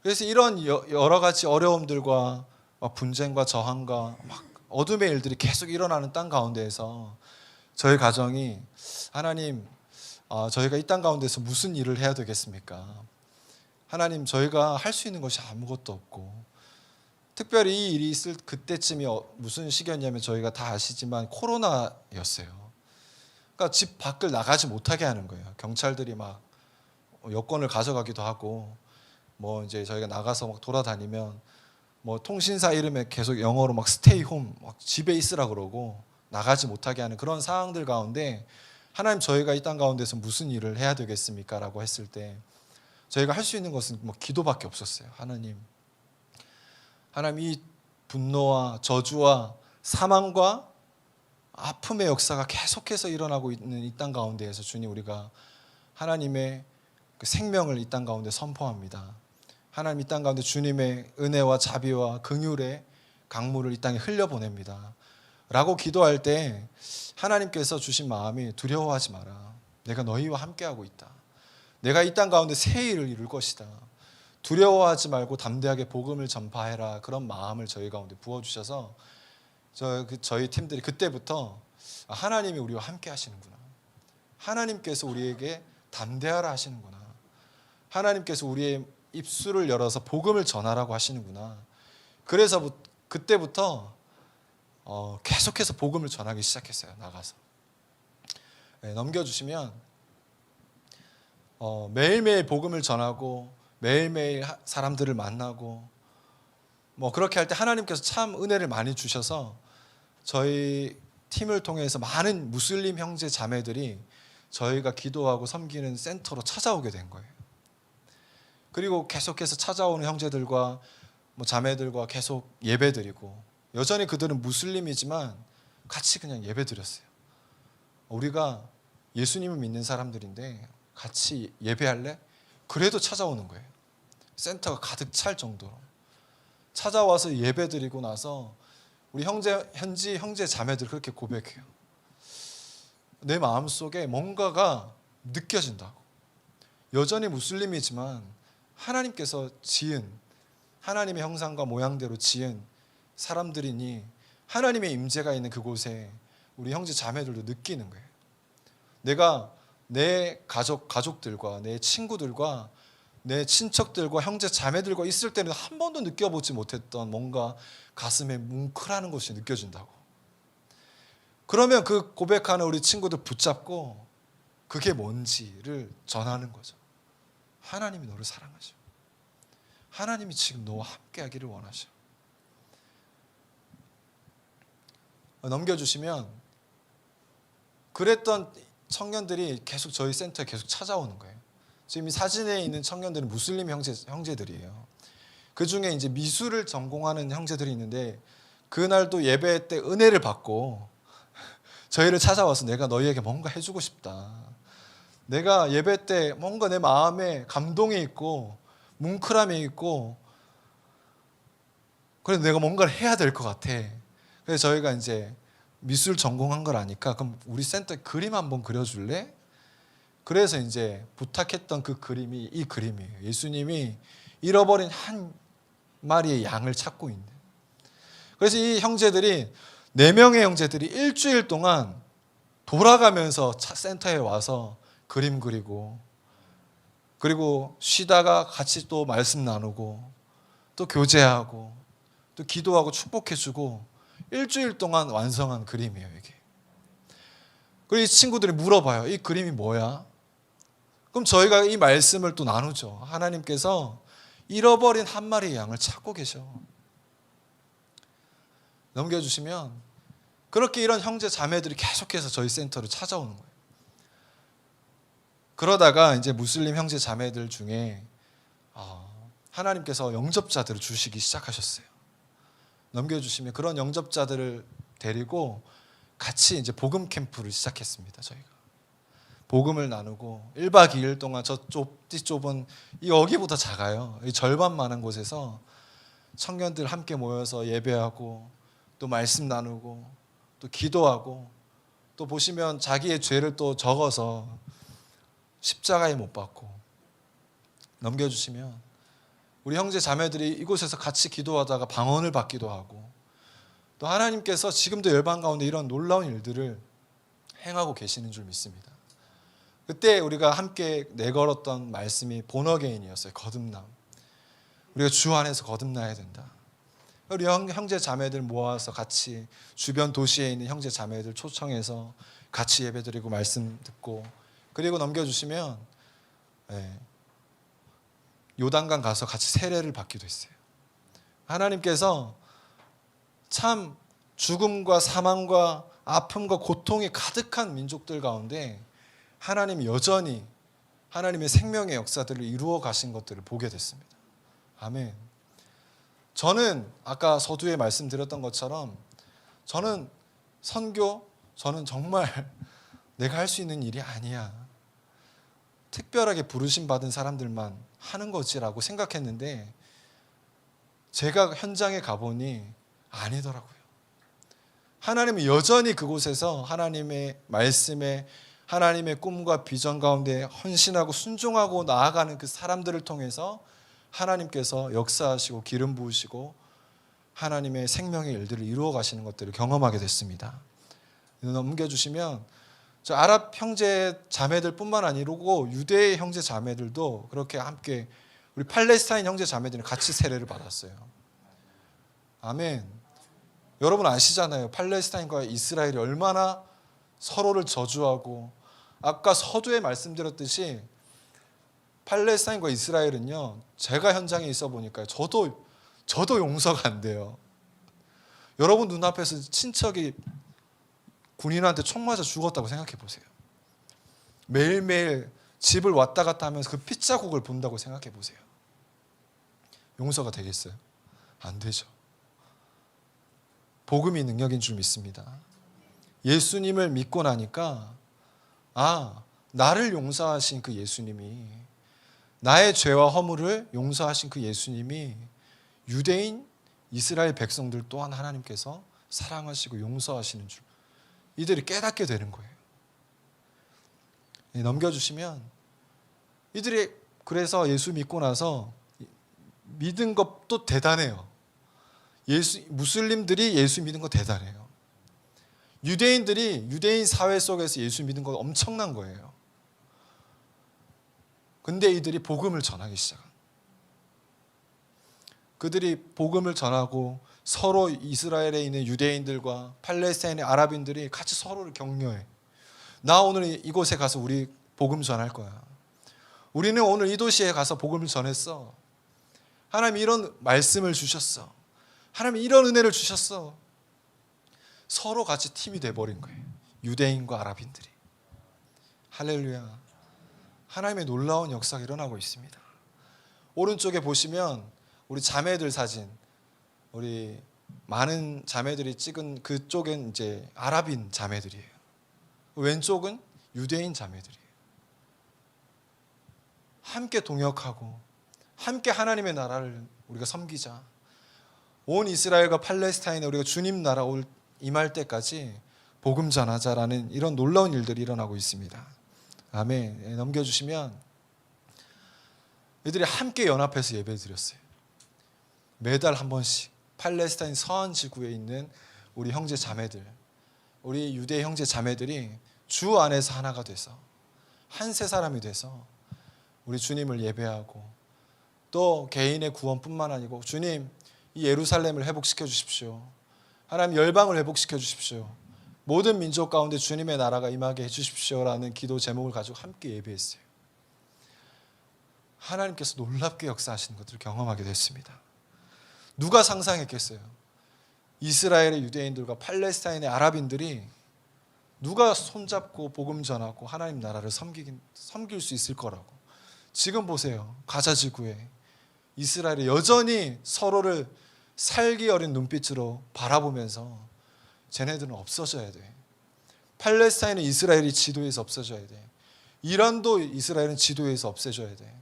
그래서 이런 여러 가지 어려움들과 분쟁과 저항과 막 어둠의 일들이 계속 일어나는 땅 가운데에서 저희 가정이 하나님, 저희가 이 땅 가운데서 무슨 일을 해야 되겠습니까? 하나님, 저희가 할 수 있는 것이 아무것도 없고, 특별히 이 일이 있을 그때쯤이 무슨 시기였냐면 저희가 다 아시지만 코로나였어요. 그러니까 집 밖을 나가지 못하게 하는 거예요. 경찰들이 막 여권을 가져가기도 하고, 뭐 이제 저희가 나가서 막 돌아다니면 뭐 통신사 이름에 계속 영어로 막 스테이 홈, 막 집에 있으라 그러고 나가지 못하게 하는 그런 상황들 가운데 하나님, 저희가 이 땅 가운데서 무슨 일을 해야 되겠습니까? 라고 했을 때 저희가 할 수 있는 것은 뭐 기도밖에 없었어요. 하나님, 이 분노와 저주와 사망과 아픔의 역사가 계속해서 일어나고 있는 이 땅 가운데에서 주님, 우리가 하나님의 그 생명을 이 땅 가운데 선포합니다. 하나님, 이 땅 가운데 주님의 은혜와 자비와 긍휼의 강물을 이 땅에 흘려보냅니다 라고 기도할 때 하나님께서 주신 마음이 두려워하지 마라. 내가 너희와 함께하고 있다. 내가 이 땅 가운데 새 일을 이룰 것이다. 두려워하지 말고 담대하게 복음을 전파해라. 그런 마음을 저희 가운데 부어주셔서 저희 팀들이 그때부터 하나님이 우리와 함께 하시는구나. 하나님께서 우리에게 담대하라 하시는구나. 하나님께서 우리의 입술을 열어서 복음을 전하라고 하시는구나. 그래서 그때부터 계속해서 복음을 전하기 시작했어요. 나가서. 넘겨주시면 매일매일 복음을 전하고 매일매일 사람들을 만나고 뭐 그렇게 할 때 하나님께서 참 은혜를 많이 주셔서 저희 팀을 통해서 많은 무슬림 형제 자매들이 저희가 기도하고 섬기는 센터로 찾아오게 된 거예요. 그리고 계속해서 찾아오는 형제들과 뭐 자매들과 계속 예배드리고, 여전히 그들은 무슬림이지만 같이 그냥 예배드렸어요. 우리가 예수님을 믿는 사람들인데 같이 예배할래? 그래도 찾아오는 거예요. 센터가 가득 찰 정도로 찾아와서 예배드리고 나서 우리 현지 형제 자매들 그렇게 고백해요. 내 마음속에 뭔가가 느껴진다고. 여전히 무슬림이지만 하나님께서 지은, 하나님의 형상과 모양대로 지은 사람들이니 하나님의 임재가 있는 그곳에 우리 형제 자매들도 느끼는 거예요. 내가 내 가족들과 내 친구들과 내 친척들과 형제 자매들과 있을 때는 한 번도 느껴보지 못했던 뭔가 가슴에 뭉클하는 것이 느껴진다고. 그러면 그 고백하는 우리 친구들 붙잡고 그게 뭔지를 전하는 거죠. 하나님이 너를 사랑하셔. 하나님이 지금 너와 함께 하기를 원하셔. 넘겨주시면 그랬던 청년들이 계속 저희 센터에 계속 찾아오는 거예요. 지금 이 사진에 있는 청년들은 무슬림 형제들이에요. 그 중에 이제 미술을 전공하는 형제들이 있는데 그날도 예배 때 은혜를 받고 저희를 찾아와서 내가 너희에게 뭔가 해주고 싶다. 내가 예배 때 뭔가 내 마음에 감동이 있고 뭉클함이 있고 그래서 내가 뭔가를 해야 될 것 같아. 그래서 저희가 이제 미술 전공한 걸 아니까 그럼 우리 센터에 그림 한번 그려줄래? 그래서 이제 부탁했던 그 그림이 이 그림이에요. 예수님이 잃어버린 한 마리의 양을 찾고 있는. 그래서 이 형제들이 4명의 형제들이 일주일 동안 돌아가면서 센터에 와서 그림 그리고, 그리고 쉬다가 같이 또 말씀 나누고, 또 교제하고, 또 기도하고 축복해주고, 일주일 동안 완성한 그림이에요, 이게. 그리고 이 친구들이 물어봐요. 이 그림이 뭐야? 그럼 저희가 이 말씀을 또 나누죠. 하나님께서 잃어버린 한 마리의 양을 찾고 계셔. 넘겨주시면 그렇게 이런 형제 자매들이 계속해서 저희 센터를 찾아오는 거예요. 그러다가 이제 무슬림 형제 자매들 중에 하나님께서 영접자들을 주시기 시작하셨어요. 넘겨주시면 그런 영접자들을 데리고 같이 이제 복음 캠프를 시작했습니다. 저희가 복음을 나누고 1박 2일 동안 저 좁은 이 여기보다 작아요. 이 절반만한 곳에서 청년들 함께 모여서 예배하고, 또 말씀 나누고, 또 기도하고, 또 보시면 자기의 죄를 또 적어서 십자가에 못 박고. 넘겨주시면 우리 형제 자매들이 이곳에서 같이 기도하다가 방언을 받기도 하고, 또 하나님께서 지금도 열방 가운데 이런 놀라운 일들을 행하고 계시는 줄 믿습니다. 그때 우리가 함께 내걸었던 말씀이 본어게인이었어요. 거듭남. 우리가 주 안에서 거듭나야 된다. 우리 형제 자매들 모아서 같이 주변 도시에 있는 형제 자매들 초청해서 같이 예배드리고 말씀 듣고, 그리고 넘겨주시면 요단강 가서 같이 세례를 받기도 했어요. 하나님께서 참 죽음과 사망과 아픔과 고통이 가득한 민족들 가운데 하나님이 여전히 하나님의 생명의 역사들을 이루어 가신 것들을 보게 됐습니다. 아멘. 저는 아까 서두에 말씀드렸던 것처럼 저는 선교, 저는 정말 내가 할 수 있는 일이 아니야. 특별하게 부르심 받은 사람들만 하는 거지라고 생각했는데 제가 현장에 가보니 아니더라고요. 하나님은 여전히 그곳에서 하나님의 말씀에, 하나님의 꿈과 비전 가운데 헌신하고 순종하고 나아가는 그 사람들을 통해서 하나님께서 역사하시고 기름 부으시고 하나님의 생명의 일들을 이루어 가시는 것들을 경험하게 됐습니다. 넘겨주시면 저 아랍 형제 자매들 뿐만 아니고 유대의 형제 자매들도 그렇게 함께, 우리 팔레스타인 형제 자매들은 같이 세례를 받았어요. 아멘. 여러분 아시잖아요. 팔레스타인과 이스라엘이 얼마나 서로를 저주하고, 아까 서두에 말씀드렸듯이 팔레스타인과 이스라엘은요, 제가 현장에 있어 보니까요, 저도 용서가 안 돼요. 여러분 눈앞에서 친척이 군인한테 총 맞아 죽었다고 생각해 보세요. 매일매일 집을 왔다 갔다 하면서 그 핏자국을 본다고 생각해 보세요. 용서가 되겠어요? 안 되죠. 복음이 능력인 줄 믿습니다. 예수님을 믿고 나니까 나를 용서하신 그 예수님이, 나의 죄와 허물을 용서하신 그 예수님이 유대인, 이스라엘 백성들 또한 하나님께서 사랑하시고 용서하시는 줄 이들이 깨닫게 되는 거예요. 넘겨주시면 이들이 그래서 예수 믿고 나서 믿은 것도 대단해요. 무슬림들이 예수 믿는 거 대단해요. 유대인들이 유대인 사회 속에서 예수 믿는 거 엄청난 거예요. 근데 이들이 복음을 전하기 시작한, 그들이 복음을 전하고 서로 이스라엘에 있는 유대인들과 팔레스타인의 아랍인들이 같이 서로를 격려해. 나 오늘 이곳에 가서 우리 복음 전할 거야. 우리는 오늘 이 도시에 가서 복음을 전했어. 하나님 이런 말씀을 주셨어. 하나님 이런 은혜를 주셨어. 서로 같이 팀이 돼버린 거예요. 유대인과 아랍인들이. 할렐루야. 하나님의 놀라운 역사가 일어나고 있습니다. 오른쪽에 보시면 우리 자매들 사진, 우리 많은 자매들이 찍은 그쪽엔 이제 아랍인 자매들이에요. 왼쪽은 유대인 자매들이에요. 함께 동역하고 함께 하나님의 나라를 우리가 섬기자. 온 이스라엘과 팔레스타인에 우리가 주님 나라 임할 때까지 복음 전하자라는 이런 놀라운 일들이 일어나고 있습니다. 아멘. 넘겨주시면 이들이 함께 연합해서 예배 드렸어요. 매달 한 번씩 팔레스타인 서안 지구에 있는 우리 형제 자매들, 우리 유대 형제 자매들이 주 안에서 하나가 돼서 한 세 사람이 돼서 우리 주님을 예배하고 또 개인의 구원뿐만 아니고 주님 이 예루살렘을 회복시켜 주십시오. 하나님 열방을 회복시켜 주십시오. 모든 민족 가운데 주님의 나라가 임하게 해주십시오라는 기도 제목을 가지고 함께 예배했어요. 하나님께서 놀랍게 역사하시는 것들을 경험하게 됐습니다. 누가 상상했겠어요? 이스라엘의 유대인들과 팔레스타인의 아랍인들이 누가 손잡고 복음 전하고 하나님 나라를 섬길 수 있을 거라고. 지금 보세요. 가자 지구에 이스라엘이 여전히 서로를 살기 어린 눈빛으로 바라보면서 쟤네들은 없어져야 돼. 팔레스타인은 이스라엘이 지도에서 없어져야 돼. 이란도 이스라엘은 지도에서 없애져야 돼.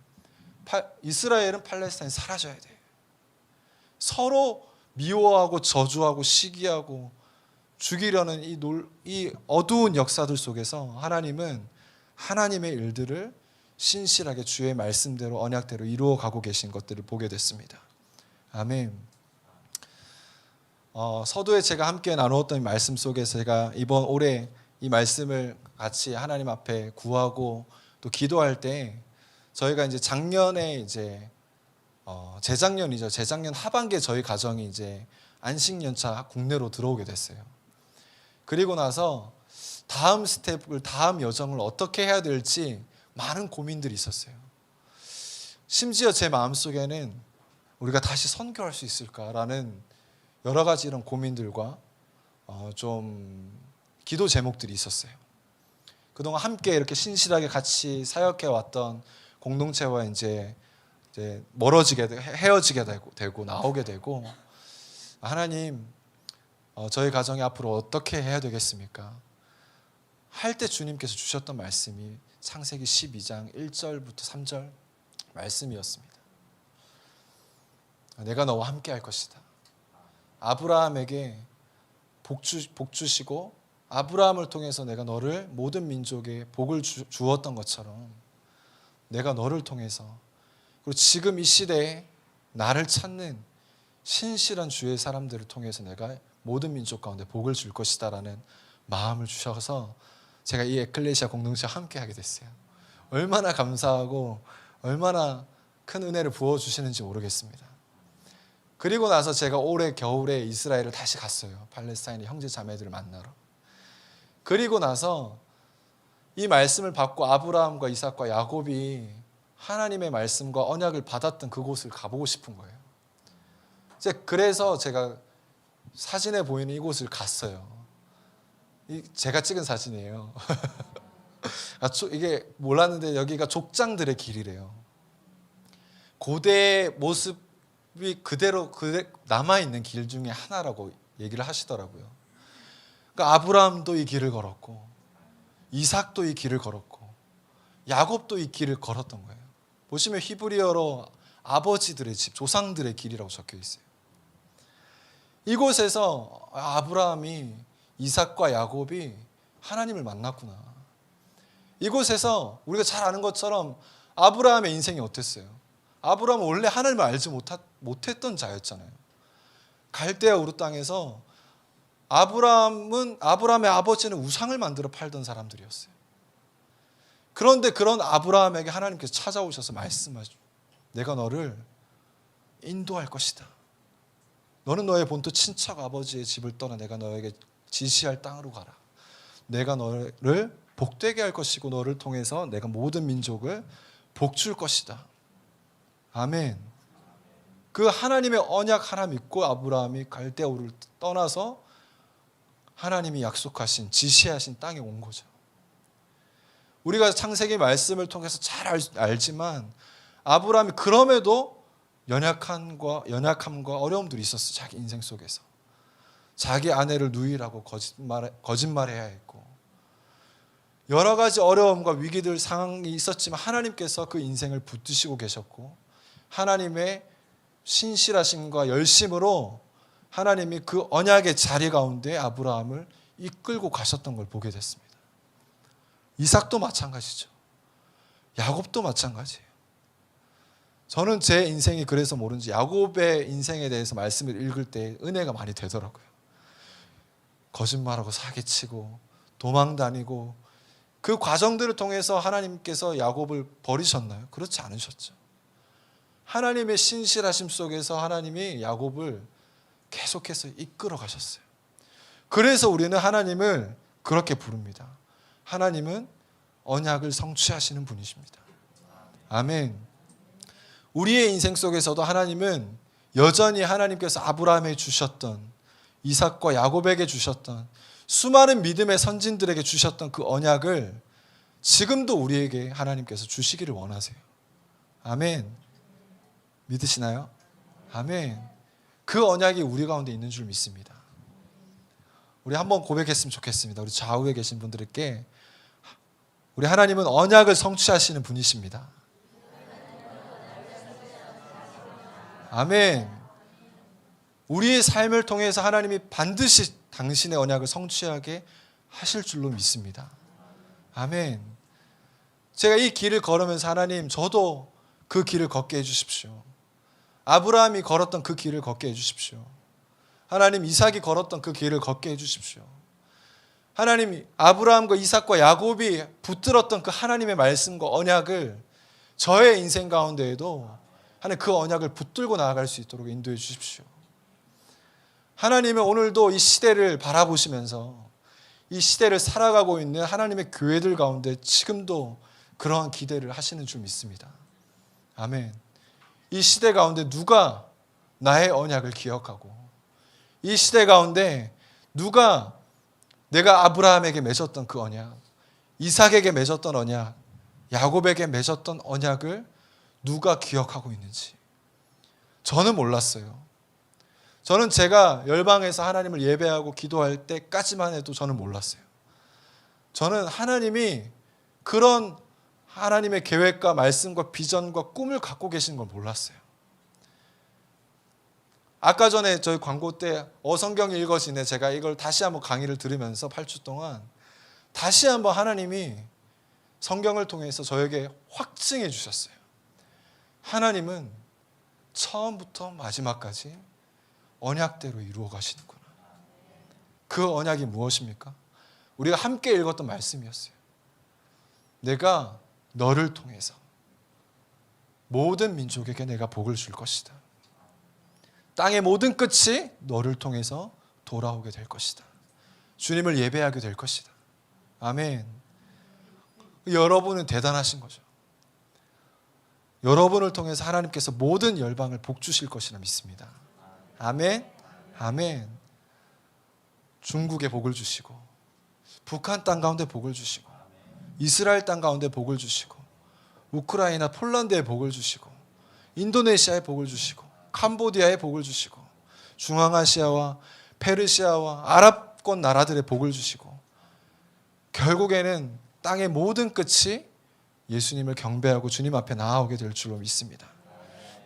이스라엘은 팔레스타인 사라져야 돼. 서로 미워하고 저주하고 시기하고 죽이려는 이 어두운 역사들 속에서 하나님은 하나님의 일들을 신실하게 주의 말씀대로 언약대로 이루어가고 계신 것들을 보게 됐습니다. 아멘. 서두에 제가 함께 나누었던 말씀 속에서 제가 이번 올해 이 말씀을 같이 하나님 앞에 구하고 또 기도할 때 저희가 이제 작년에 이제 재작년이죠. 재작년 하반기에 저희 가정이 이제 안식년차 국내로 들어오게 됐어요. 그리고 나서 다음 스텝을 다음 여정을 어떻게 해야 될지 많은 고민들이 있었어요. 심지어 제 마음속에는 우리가 다시 선교할 수 있을까라는 여러 가지 이런 고민들과 좀 기도 제목들이 있었어요. 그동안 함께 이렇게 신실하게 같이 사역해 왔던 공동체와 이제 헤어지게 되고 나오게 되고 하나님 저희 가정이 앞으로 어떻게 해야 되겠습니까? 할 때 주님께서 주셨던 말씀이 창세기 12장 1절부터 3절 말씀이었습니다. 내가 너와 함께 할 것이다. 아브라함에게 복 주시고 아브라함을 통해서 내가 너를 모든 민족에 복을 주었던 것처럼 내가 너를 통해서 그리고 지금 이 시대에 나를 찾는 신실한 주의 사람들을 통해서 내가 모든 민족 가운데 복을 줄 것이다 라는 마음을 주셔서 제가 이 에클레시아 공동체와 함께 하게 됐어요. 얼마나 감사하고 얼마나 큰 은혜를 부어주시는지 모르겠습니다. 그리고 나서 제가 올해 겨울에 이스라엘을 다시 갔어요. 팔레스타인의 형제 자매들을 만나러. 그리고 나서 이 말씀을 받고 아브라함과 이삭과 야곱이 하나님의 말씀과 언약을 받았던 그곳을 가보고 싶은 거예요. 그래서 제가 사진에 보이는 이곳을 갔어요. 제가 찍은 사진이에요. 이게 몰랐는데 여기가 족장들의 길이래요. 고대의 모습이 그대로 남아있는 길 중에 하나라고 얘기를 하시더라고요. 그러니까 아브라함도 이 길을 걸었고 이삭도 이 길을 걸었고 야곱도 이 길을 걸었던 거예요. 보시면 히브리어로 아버지들의 집, 조상들의 길이라고 적혀 있어요. 이곳에서 아브라함이 이삭과 야곱이 하나님을 만났구나. 이곳에서 우리가 잘 아는 것처럼 아브라함의 인생이 어땠어요? 아브라함은 원래 하나님을 알지 못했던 자였잖아요. 갈대아 우르 땅에서 아브라함의 아버지는 우상을 만들어 팔던 사람들이었어요. 그런데 그런 아브라함에게 하나님께서 찾아오셔서 말씀하시죠. 내가 너를 인도할 것이다. 너는 너의 본토 친척 아버지의 집을 떠나 내가 너에게 지시할 땅으로 가라. 내가 너를 복되게 할 것이고 너를 통해서 내가 모든 민족을 복줄 것이다. 아멘. 그 하나님의 언약 하나 믿고 아브라함이 갈대아 우르를 떠나서 하나님이 약속하신 지시하신 땅에 온 거죠. 우리가 창세기 말씀을 통해서 잘 알지만 아브라함이 그럼에도 연약함과 어려움들이 있었어요. 자기 인생 속에서. 자기 아내를 누이라고 거짓말해야 했고 여러 가지 어려움과 위기들 상황이 있었지만 하나님께서 그 인생을 붙드시고 계셨고 하나님의 신실하심과 열심으로 하나님이 그 언약의 자리 가운데 아브라함을 이끌고 가셨던 걸 보게 됐습니다. 이삭도 마찬가지죠. 야곱도 마찬가지예요. 저는 제 인생이 그래서 모른지 야곱의 인생에 대해서 말씀을 읽을 때 은혜가 많이 되더라고요. 거짓말하고 사기치고 도망다니고 그 과정들을 통해서 하나님께서 야곱을 버리셨나요? 그렇지 않으셨죠. 하나님의 신실하심 속에서 하나님이 야곱을 계속해서 이끌어 가셨어요. 그래서 우리는 하나님을 그렇게 부릅니다. 하나님은 언약을 성취하시는 분이십니다. 아멘. 우리의 인생 속에서도 하나님은 여전히 하나님께서 아브라함에게 주셨던, 이삭과 야곱에게 주셨던, 수많은 믿음의 선진들에게 주셨던 그 언약을 지금도 우리에게 하나님께서 주시기를 원하세요. 아멘. 믿으시나요? 아멘. 그 언약이 우리 가운데 있는 줄 믿습니다. 우리 한번 고백했으면 좋겠습니다. 우리 좌우에 계신 분들께 우리 하나님은 언약을 성취하시는 분이십니다. 아멘. 우리의 삶을 통해서 하나님이 반드시 당신의 언약을 성취하게 하실 줄로 믿습니다. 아멘. 제가 이 길을 걸으면서 하나님, 저도 그 길을 걷게 해주십시오. 아브라함이 걸었던 그 길을 걷게 해주십시오. 하나님, 이삭이 걸었던 그 길을 걷게 해주십시오. 하나님, 아브라함과 이삭과 야곱이 붙들었던 그 하나님의 말씀과 언약을 저의 인생 가운데에도 하나님 그 언약을 붙들고 나아갈 수 있도록 인도해 주십시오. 하나님은 오늘도 이 시대를 바라보시면서 이 시대를 살아가고 있는 하나님의 교회들 가운데 지금도 그러한 기대를 하시는 줄 믿습니다. 아멘. 이 시대 가운데 누가 나의 언약을 기억하고, 이 시대 가운데 누가 내가 아브라함에게 맺었던 그 언약, 이삭에게 맺었던 언약, 야곱에게 맺었던 언약을 누가 기억하고 있는지 저는 몰랐어요. 저는 제가 열방에서 하나님을 예배하고 기도할 때까지만 해도 저는 몰랐어요. 저는 하나님이 그런 하나님의 계획과 말씀과 비전과 꿈을 갖고 계신 걸 몰랐어요. 아까 전에 저희 광고 때 어성경 읽어지네, 제가 이걸 다시 한번 강의를 들으면서 8주 동안 다시 한번 하나님이 성경을 통해서 저에게 확증해 주셨어요. 하나님은 처음부터 마지막까지 언약대로 이루어 가시는구나. 그 언약이 무엇입니까? 우리가 함께 읽었던 말씀이었어요. 내가 너를 통해서 모든 민족에게 내가 복을 줄 것이다. 땅의 모든 끝이 너를 통해서 돌아오게 될 것이다. 주님을 예배하게 될 것이다. 아멘. 여러분은 대단하신 거죠. 여러분을 통해서 하나님께서 모든 열방을 복 주실 것이라 믿습니다. 아멘. 아멘. 중국에 복을 주시고, 북한 땅 가운데 복을 주시고, 이스라엘 땅 가운데 복을 주시고, 우크라이나 폴란드에 복을 주시고, 인도네시아에 복을 주시고, 캄보디아에 복을 주시고, 중앙아시아와 페르시아와 아랍권 나라들의 복을 주시고, 결국에는 땅의 모든 끝이 예수님을 경배하고 주님 앞에 나아오게 될 줄로 믿습니다.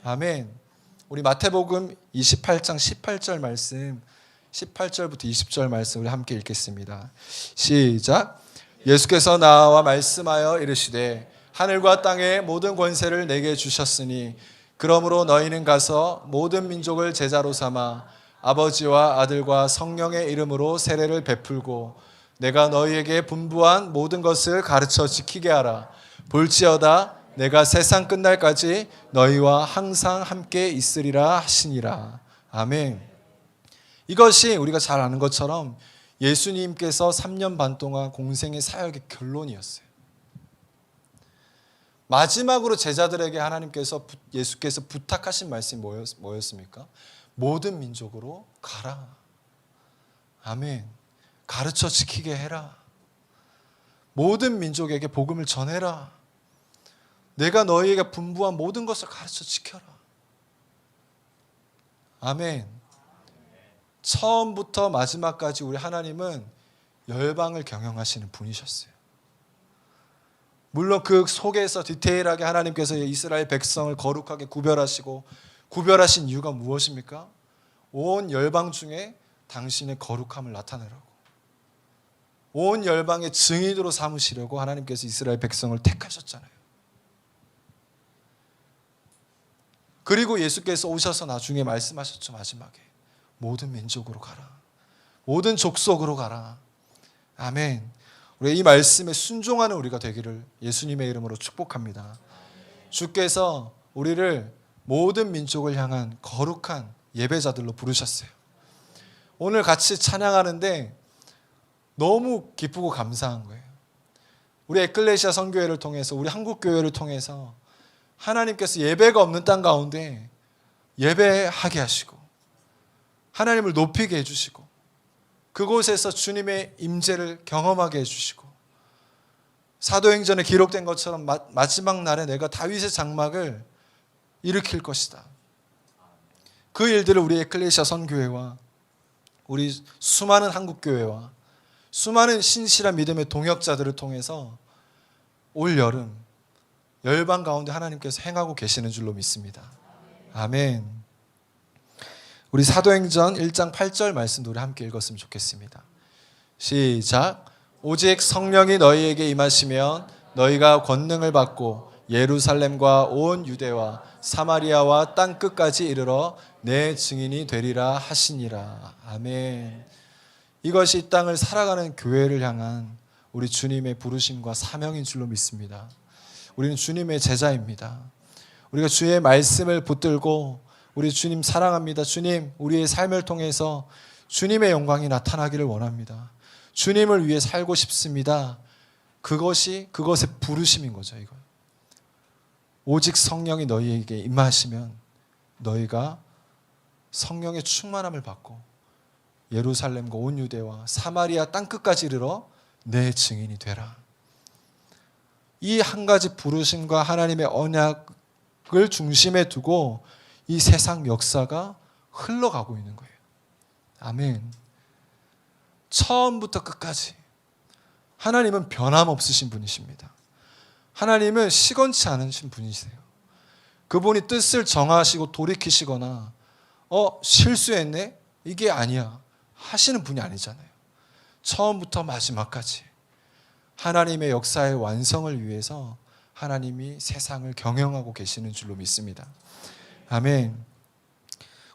아멘. 우리 마태복음 28장 18절 말씀, 18절부터 20절 말씀 우리 함께 읽겠습니다. 시작. 예수께서 나와 말씀하여 이르시되 하늘과 땅의 모든 권세를 내게 주셨으니 그러므로 너희는 가서 모든 민족을 제자로 삼아 아버지와 아들과 성령의 이름으로 세례를 베풀고 내가 너희에게 분부한 모든 것을 가르쳐 지키게 하라. 볼지어다 내가 세상 끝날까지 너희와 항상 함께 있으리라 하시니라. 아멘. 이것이 우리가 잘 아는 것처럼 예수님께서 3년 반 동안 공생의 사역의 결론이었어요. 마지막으로 제자들에게 하나님께서, 예수께서 부탁하신 말씀이 뭐였습니까? 모든 민족으로 가라. 아멘. 가르쳐 지키게 해라. 모든 민족에게 복음을 전해라. 내가 너희에게 분부한 모든 것을 가르쳐 지켜라. 아멘. 처음부터 마지막까지 우리 하나님은 열방을 경영하시는 분이셨어요. 물론 그 속에서 디테일하게 하나님께서 이스라엘 백성을 거룩하게 구별하시고, 구별하신 이유가 무엇입니까? 온 열방 중에 당신의 거룩함을 나타내라고, 온 열방의 증인으로 삼으시려고 하나님께서 이스라엘 백성을 택하셨잖아요. 그리고 예수께서 오셔서 나중에 말씀하셨죠. 마지막에 모든 민족으로 가라, 모든 족속으로 가라. 아멘. 우리 이 말씀에 순종하는 우리가 되기를 예수님의 이름으로 축복합니다. 주께서 우리를 모든 민족을 향한 거룩한 예배자들로 부르셨어요. 오늘 같이 찬양하는데 너무 기쁘고 감사한 거예요. 우리 에클레시아 선교회를 통해서, 우리 한국교회를 통해서 하나님께서 예배가 없는 땅 가운데 예배하게 하시고 하나님을 높이게 해주시고 그곳에서 주님의 임재를 경험하게 해주시고 사도행전에 기록된 것처럼 마지막 날에 내가 다윗의 장막을 일으킬 것이다. 그 일들을 우리 에클레시아 선교회와 우리 수많은 한국교회와 수많은 신실한 믿음의 동역자들을 통해서 올 여름 열방 가운데 하나님께서 행하고 계시는 줄로 믿습니다. 아멘. 우리 사도행전 1장 8절 말씀도 우리 함께 읽었으면 좋겠습니다. 시작. 오직 성령이 너희에게 임하시면 너희가 권능을 받고 예루살렘과 온 유대와 사마리아와 땅 끝까지 이르러 내 증인이 되리라 하시니라. 아멘. 이것이 이 땅을 살아가는 교회를 향한 우리 주님의 부르심과 사명인 줄로 믿습니다. 우리는 주님의 제자입니다. 우리가 주의 말씀을 붙들고 우리 주님 사랑합니다. 주님, 우리의 삶을 통해서 주님의 영광이 나타나기를 원합니다. 주님을 위해 살고 싶습니다. 그것의 부르심인 거죠. 이거. 오직 성령이 너희에게 임하시면 너희가 성령의 충만함을 받고 예루살렘과 온 유대와 사마리아 땅끝까지 이르러 내 증인이 되라. 이 한 가지 부르심과 하나님의 언약을 중심에 두고 이 세상 역사가 흘러가고 있는 거예요. 아멘. 처음부터 끝까지 하나님은 변함없으신 분이십니다. 하나님은 시건치 않으신 분이세요. 그분이 뜻을 정하시고 돌이키시거나 실수했네? 이게 아니야 하시는 분이 아니잖아요. 처음부터 마지막까지 하나님의 역사의 완성을 위해서 하나님이 세상을 경영하고 계시는 줄로 믿습니다. 아멘.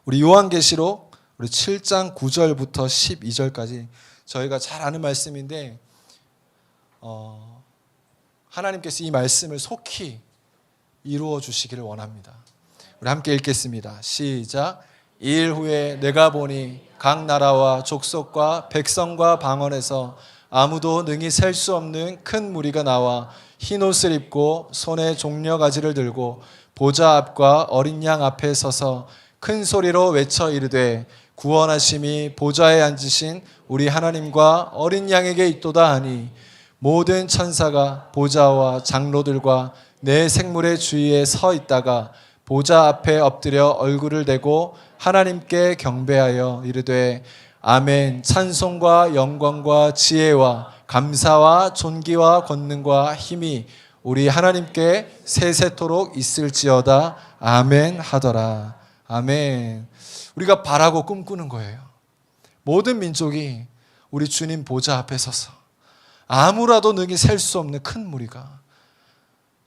우리 요한계시록 우리 7장 9절부터 12절까지 저희가 잘 아는 말씀인데 하나님께서 이 말씀을 속히 이루어 주시기를 원합니다. 우리 함께 읽겠습니다. 시작. 이일 후에 내가 보니 각 나라와 족속과 백성과 방언에서 아무도 능히 셀 수 없는 큰 무리가 나와 흰 옷을 입고 손에 종려가지를 들고 보좌 앞과 어린 양 앞에 서서 큰 소리로 외쳐 이르되 구원하심이 보좌에 앉으신 우리 하나님과 어린 양에게 있도다 하니 모든 천사가 보좌와 장로들과 내 생물의 주위에 서 있다가 보좌 앞에 엎드려 얼굴을 대고 하나님께 경배하여 이르되 아멘. 찬송과 영광과 지혜와 감사와 존귀와 권능과 힘이 우리 하나님께 세세토록 있을지어다. 아멘 하더라. 아멘. 우리가 바라고 꿈꾸는 거예요. 모든 민족이 우리 주님 보좌 앞에 서서 아무라도 능히 셀 수 없는 큰 무리가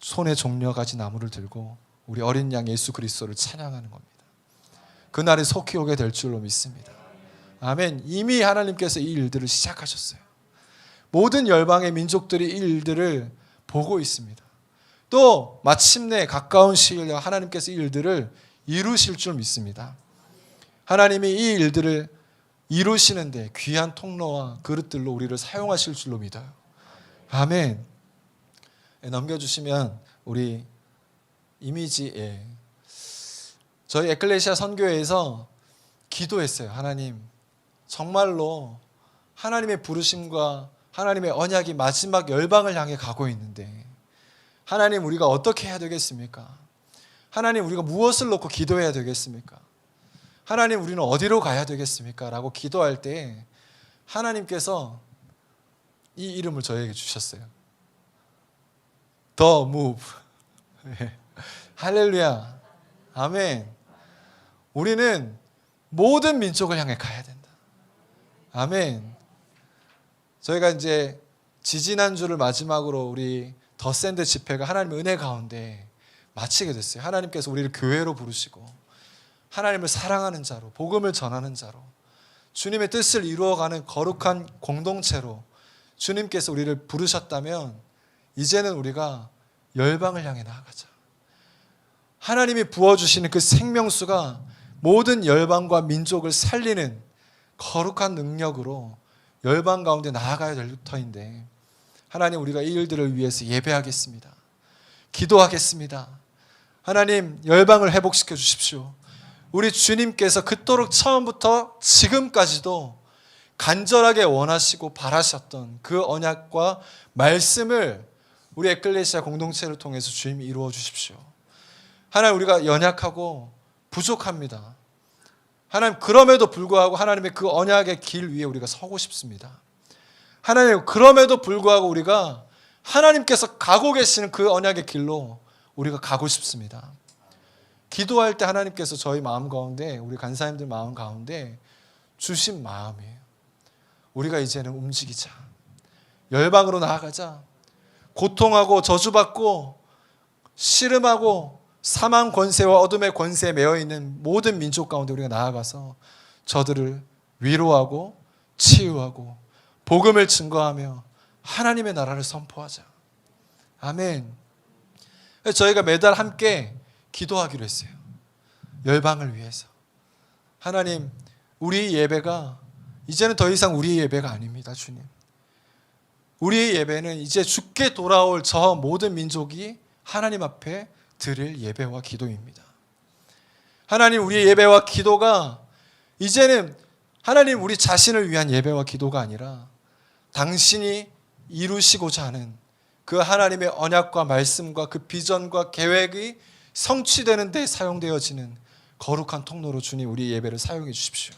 손에 종려가지 나무를 들고 우리 어린 양 예수 그리스도를 찬양하는 겁니다. 그날이 속히 오게 될 줄로 믿습니다. 아멘. 이미 하나님께서 이 일들을 시작하셨어요. 모든 열방의 민족들이 이 일들을 보고 있습니다. 또 마침내 가까운 시일 하나님께서 이 일들을 이루실 줄 믿습니다. 하나님이 이 일들을 이루시는데 귀한 통로와 그릇들로 우리를 사용하실 줄로 믿어요. 아멘. 넘겨주시면 우리 이미지, 저희 에클레시아 선교회에서 기도했어요. 하나님, 정말로 하나님의 부르심과 하나님의 언약이 마지막 열방을 향해 가고 있는데 하나님, 우리가 어떻게 해야 되겠습니까? 하나님, 우리가 무엇을 놓고 기도해야 되겠습니까? 하나님, 우리는 어디로 가야 되겠습니까? 라고 기도할 때 하나님께서 이 이름을 저에게 주셨어요. The Move. 할렐루야. 아멘. 우리는 모든 민족을 향해 가야 된다. 아멘. 저희가 이제 지지난주를 마지막으로 우리 더 샌드 집회가 하나님의 은혜 가운데 마치게 됐어요. 하나님께서 우리를 교회로 부르시고 하나님을 사랑하는 자로, 복음을 전하는 자로, 주님의 뜻을 이루어가는 거룩한 공동체로 주님께서 우리를 부르셨다면 이제는 우리가 열방을 향해 나아가자. 하나님이 부어주시는 그 생명수가 모든 열방과 민족을 살리는 거룩한 능력으로 열방 가운데 나아가야 될 터인데, 하나님, 우리가 이 일들을 위해서 예배하겠습니다. 기도하겠습니다. 하나님, 열방을 회복시켜 주십시오. 우리 주님께서 그토록 처음부터 지금까지도 간절하게 원하시고 바라셨던 그 언약과 말씀을 우리 에클레시아 공동체를 통해서 주님이 이루어 주십시오. 하나님, 우리가 연약하고 부족합니다. 하나님, 그럼에도 불구하고 하나님의 그 언약의 길 위에 우리가 서고 싶습니다. 하나님, 그럼에도 불구하고 우리가 하나님께서 가고 계시는 그 언약의 길로 우리가 가고 싶습니다. 기도할 때 하나님께서 저희 마음 가운데, 우리 간사님들 마음 가운데 주신 마음이에요. 우리가 이제는 움직이자. 열방으로 나아가자. 고통하고 저주받고 씨름하고 사망 권세와 어둠의 권세에 매여 있는 모든 민족 가운데 우리가 나아가서 저들을 위로하고 치유하고 복음을 증거하며 하나님의 나라를 선포하자. 아멘. 저희가 매달 함께 기도하기로 했어요. 열방을 위해서. 하나님, 우리 예배가 이제는 더 이상 우리의 예배가 아닙니다. 주님, 우리의 예배는 이제 주께 돌아올 저 모든 민족이 하나님 앞에 드릴 예배와 기도입니다. 하나님, 우리의 예배와 기도가 이제는 하나님 우리 자신을 위한 예배와 기도가 아니라 당신이 이루시고자 하는 그 하나님의 언약과 말씀과 그 비전과 계획이 성취되는 데 사용되어지는 거룩한 통로로 주님, 우리 예배를 사용해 주십시오.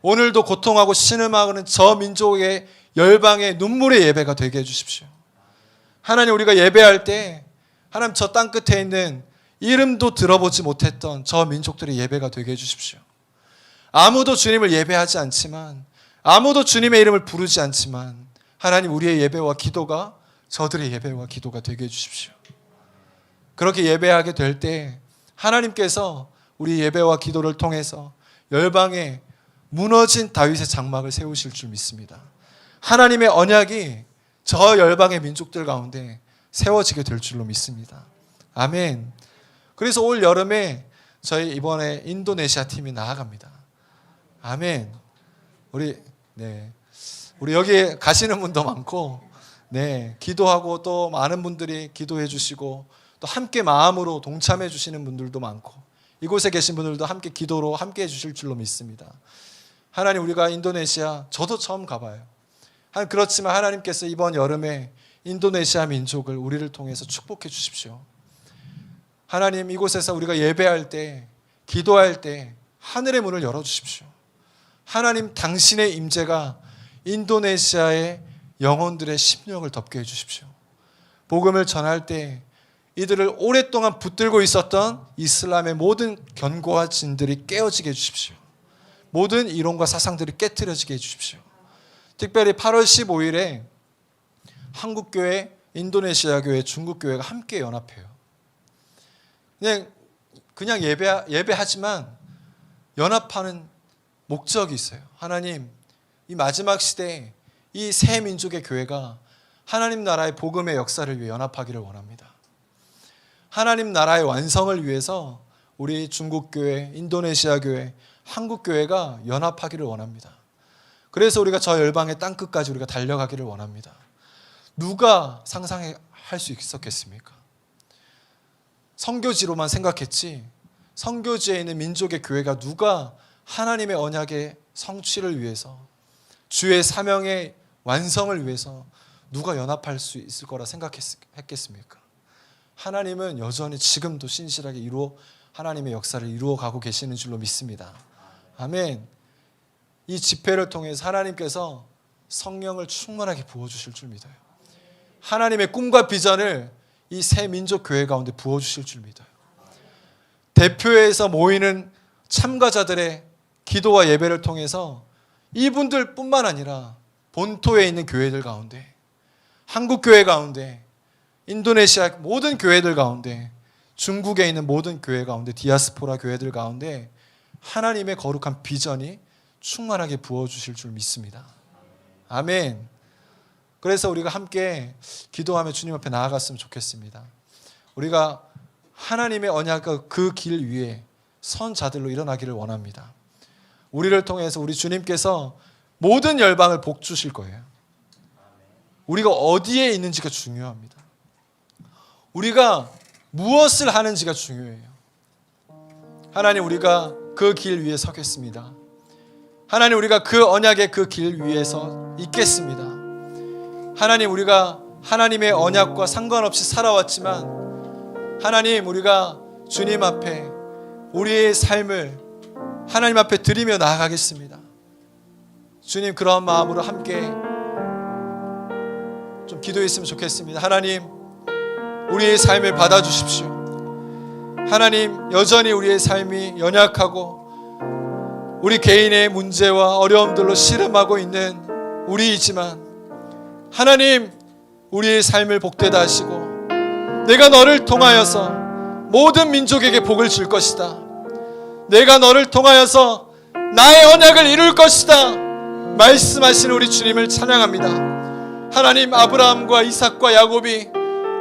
오늘도 고통하고 신음하는 저 민족의 열방의 눈물의 예배가 되게 해 주십시오. 하나님, 우리가 예배할 때 하나님 저 땅끝에 있는 이름도 들어보지 못했던 저 민족들의 예배가 되게 해 주십시오. 아무도 주님을 예배하지 않지만, 아무도 주님의 이름을 부르지 않지만 하나님, 우리의 예배와 기도가 저들의 예배와 기도가 되게 해 주십시오. 그렇게 예배하게 될 때 하나님께서 우리 예배와 기도를 통해서 열방에 무너진 다윗의 장막을 세우실 줄 믿습니다. 하나님의 언약이 저 열방의 민족들 가운데 세워지게 될 줄로 믿습니다. 아멘. 그래서 올 여름에 저희 이번에 인도네시아 팀이 나아갑니다. 아멘. 우리 여기 가시는 분도 많고, 기도하고 또 많은 분들이 기도해 주시고 또 함께 마음으로 동참해 주시는 분들도 많고, 이곳에 계신 분들도 함께 기도로 함께 해 주실 줄로 믿습니다. 하나님, 우리가 인도네시아, 저도 처음 가봐요. 그렇지만 하나님께서 이번 여름에 인도네시아 민족을 우리를 통해서 축복해 주십시오. 하나님, 이곳에서 우리가 예배할 때, 기도할 때 하늘의 문을 열어주십시오. 하나님, 당신의 임재가 인도네시아의 영혼들의 심령을 덮게 해주십시오. 복음을 전할 때 이들을 오랫동안 붙들고 있었던 이슬람의 모든 견고한 진들이 깨어지게 해주십시오. 모든 이론과 사상들이 깨트려지게 해주십시오. 특별히 8월 15일에 한국교회, 인도네시아 교회, 중국교회가 함께 연합해요. 그냥 예배하지만 연합하는 목적이 있어요. 하나님, 이 마지막 시대에 이 새 민족의 교회가 하나님 나라의 복음의 역사를 위해 연합하기를 원합니다. 하나님 나라의 완성을 위해서 우리 중국교회, 인도네시아 교회, 한국교회가 연합하기를 원합니다. 그래서 우리가 저 열방의 땅끝까지 우리가 달려가기를 원합니다. 누가 상상할 수 있었겠습니까? 선교지로만 생각했지, 선교지에 있는 민족의 교회가 누가 하나님의 언약의 성취를 위해서, 주의 사명의 완성을 위해서 누가 연합할 수 있을 거라 생각했겠습니까? 하나님은 여전히 지금도 신실하게 하나님의 역사를 이루어가고 계시는 줄로 믿습니다. 아멘. 이 집회를 통해서 하나님께서 성령을 충만하게 부어주실 줄 믿어요. 하나님의 꿈과 비전을 이 새 민족 교회 가운데 부어주실 줄 믿어요. 대표회에서 모이는 참가자들의 기도와 예배를 통해서 이분들 뿐만 아니라 본토에 있는 교회들 가운데, 한국 교회 가운데, 인도네시아 모든 교회들 가운데, 중국에 있는 모든 교회 가운데, 디아스포라 교회들 가운데 하나님의 거룩한 비전이 충만하게 부어주실 줄 믿습니다. 아멘. 그래서 우리가 함께 기도하며 주님 앞에 나아갔으면 좋겠습니다. 우리가 하나님의 언약과 그 길 위에 선 자들로 일어나기를 원합니다. 우리를 통해서 우리 주님께서 모든 열방을 복 주실 거예요. 우리가 어디에 있는지가 중요합니다. 우리가 무엇을 하는지가 중요해요. 하나님, 우리가 그 길 위에 서겠습니다. 하나님, 우리가 그 언약의 그 길 위에서 있겠습니다. 하나님, 우리가 하나님의 언약과 상관없이 살아왔지만 하나님, 우리가 주님 앞에 우리의 삶을 하나님 앞에 드리며 나아가겠습니다. 주님, 그런 마음으로 함께 좀 기도했으면 좋겠습니다. 하나님, 우리의 삶을 받아주십시오. 하나님, 여전히 우리의 삶이 연약하고 우리 개인의 문제와 어려움들로 씨름하고 있는 우리이지만 하나님, 우리의 삶을 복되다 하시고 내가 너를 통하여서 모든 민족에게 복을 줄 것이다. 내가 너를 통하여서 나의 언약을 이룰 것이다 말씀하시는 우리 주님을 찬양합니다. 하나님, 아브라함과 이삭과 야곱이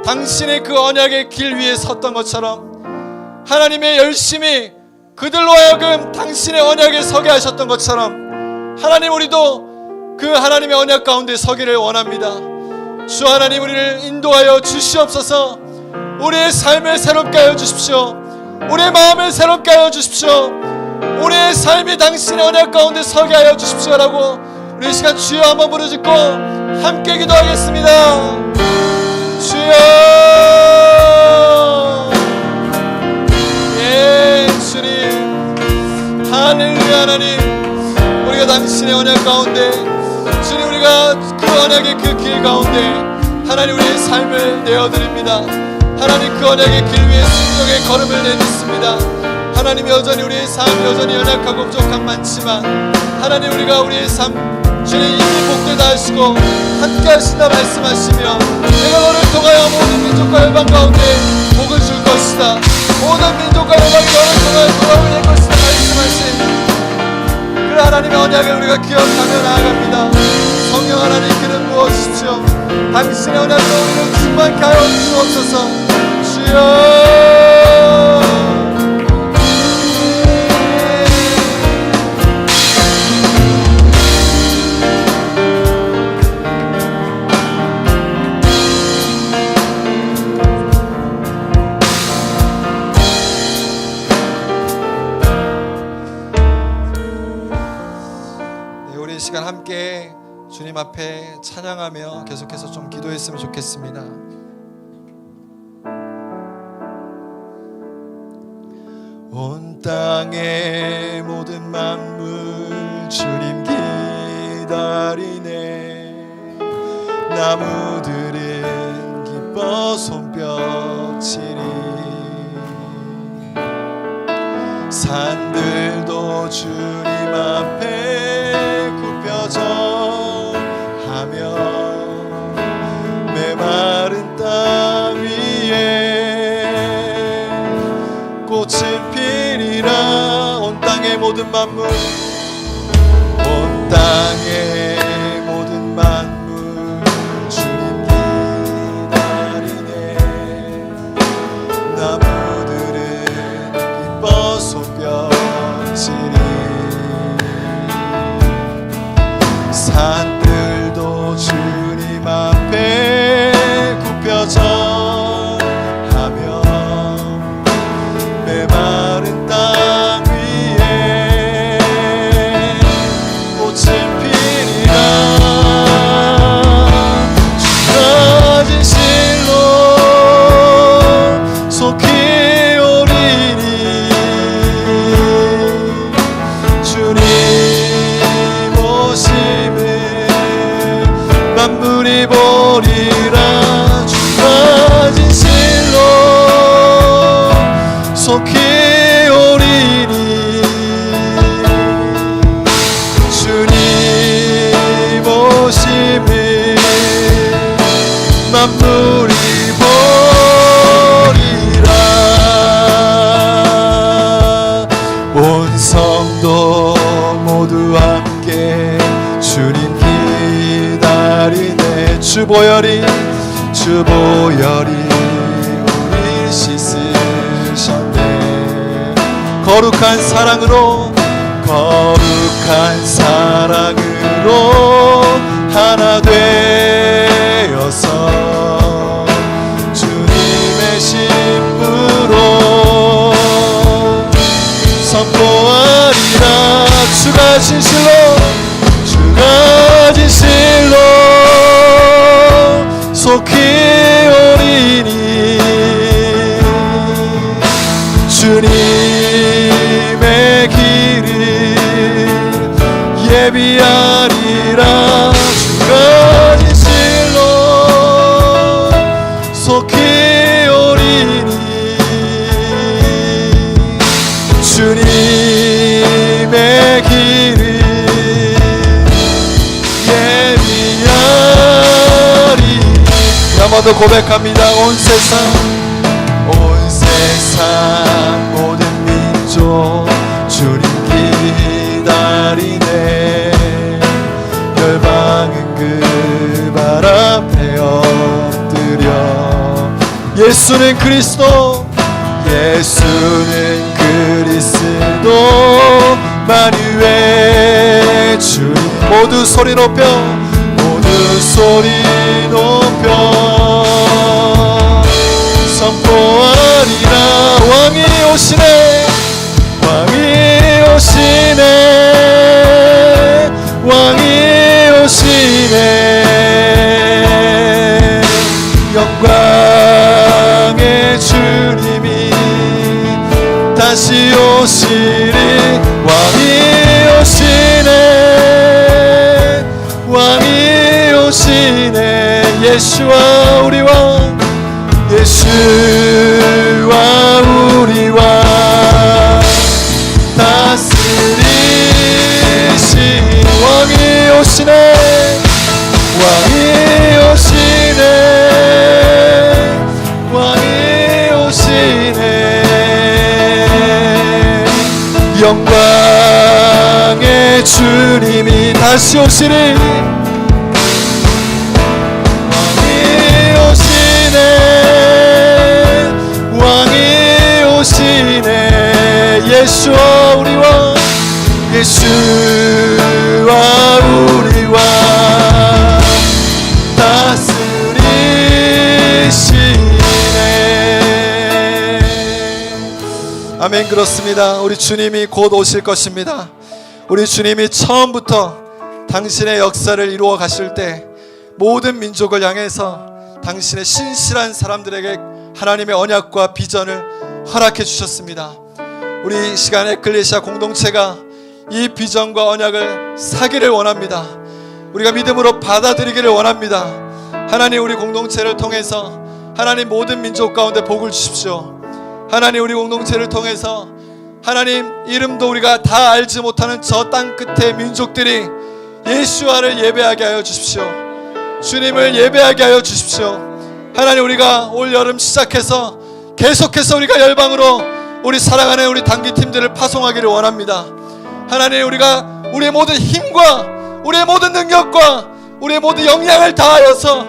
당신의 그 언약의 길 위에 섰던 것처럼 하나님의 열심히 그들로 하여금 당신의 언약에 서게 하셨던 것처럼 하나님, 우리도 그 하나님의 언약 가운데 서기를 원합니다. 주 하나님, 우리를 인도하여 주시옵소서. 우리의 삶을 새롭게 하여 주십시오. 우리의 마음을 새롭게 하여 주십시오. 우리의 삶이 당신의 언약 가운데 서게 하여 주십시오라고 우리 이 시간 주여 한번 부르짖고 함께 기도하겠습니다. 주여, 예, 주님, 할렐루야. 하나님, 우리가 당신의 언약 가운데, 주님, 우리가 그 언약의 그 길 가운데 하나님, 우리의 삶을 내어드립니다. 하나님, 그 언약의 길 위에 순종의 걸음을 내딛습니다. 하나님, 여전히 우리의 삶 여전히 연약하고 부족한 많지만 하나님, 우리가 우리의 삶 주님 이미 복되다 하시고 함께 하신다 말씀하시며 내가 너를 통하여 모든 민족과 열방 가운데 복을 줄 것이다. 모든 민족과 열방이 너를 통하여 돌아올 낼 것이다 말씀하신 그 하나님의 언약을 우리가 기억하며 나아갑니다. 성령 하나님, 그는 부어주십시오. 당신의 언약으로 우리를 충만케 하여 주옵소서. 주여, 시간 함께 주님 앞에 찬양하며 계속해서 좀 기도했으면 좋겠습니다. 온 땅의 모든 만물 주님 기다리네. 나무들은 기뻐 손뼉치리. 산들도 주님 앞에 하며 메마른 땅 위에 꽃은 피리라. 온 땅의 모든 만물, 온 땅의 모든 만물 주님 기다리네. 나무들은 기뻐 손뼉치리. 산들도 주님 앞에 굽혀져 하며 메마른 땅 위에 꽃은 피리라. 주가 진실로 속히 오리니. 주님 만물이 보리라. 주가 진실로 속히 오리니. 주님 오심을 만물이 보리라. 온 성도 모두 함께 주님 기다리네. 주 거룩한 사랑으로 하나 되어서 주님의 신부로 선포하리라. 주가 진실로 속히 오리니 주님의 길을 예비하리라. 주가 진실로 속히 오리니 주님의 길을 예비하리. 한번 더 고백합니다. 온 세상 모든 민족 주님 기다리네. 열방은 그 발 앞에 엎드려 예수는 그리스도 만유의 주님. 모두 소리 높여 선포하리라. 왕이 오시네 영광의 주님이 다시 오시리. 왕이 오시네 예수와 우리 왕 다스리신 왕이 오시네 영광의 주님이 다시 오시리. 왕이 오시네 예수와 우리 왕 다스리시네. 아멘. 그렇습니다. 우리 주님이 곧 오실 것입니다. 우리 주님이 처음부터 당신의 역사를 이루어 가실 때 모든 민족을 향해서 당신의 신실한 사람들에게 하나님의 언약과 비전을 허락해 주셨습니다. 우리 시간 에클레시아 공동체가 이 비전과 언약을 사기를 원합니다. 우리가 믿음으로 받아들이기를 원합니다. 하나님, 우리 공동체를 통해서 하나님 모든 민족 가운데 복을 주십시오. 하나님, 우리 공동체를 통해서 하나님 이름도 우리가 다 알지 못하는 저 땅 끝의 민족들이 예수와를 예배하게 하여 주십시오. 주님을 예배하게 하여 주십시오. 하나님, 우리가 올 여름 시작해서 계속해서 우리가 열방으로 우리 사랑하는 우리 단기팀들을 파송하기를 원합니다. 하나님, 우리가 우리의 모든 힘과 우리의 모든 능력과 우리의 모든 역량을 다하여서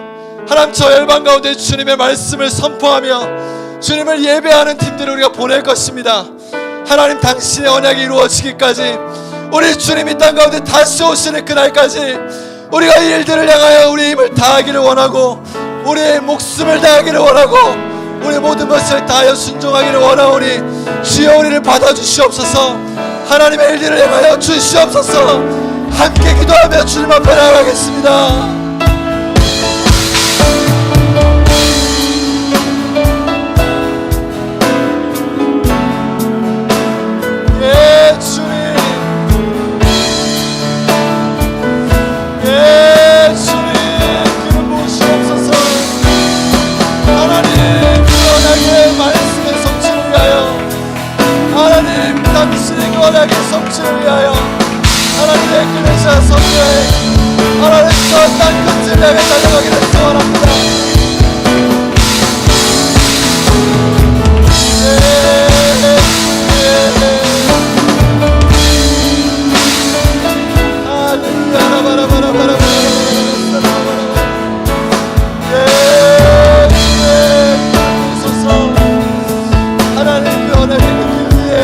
하나님 저 열방 가운데 주님의 말씀을 선포하며 주님을 예배하는 팀들을 우리가 보낼 것입니다. 하나님, 당신의 언약이 이루어지기까지 우리 주님이 땅 가운데 다시 오시는 그날까지 우리가 이 일들을 향하여 우리의 힘을 다하기를 원하고 우리의 목숨을 다하기를 원하고 우리의 모든 것을 다하여 순종하기를 원하오니 주여 우리를 받아주시옵소서. 하나님의 일들을 향하여 주시옵소서. 함께 기도하며 주님 앞에 나아가겠습니다. 당신의 언약의 성취를 위하여 하나님의 에클레시아 성교회 하나님 저 땅 끝을 향해 달려가기를 소원합니다. 하나님 그 언약의 길 위에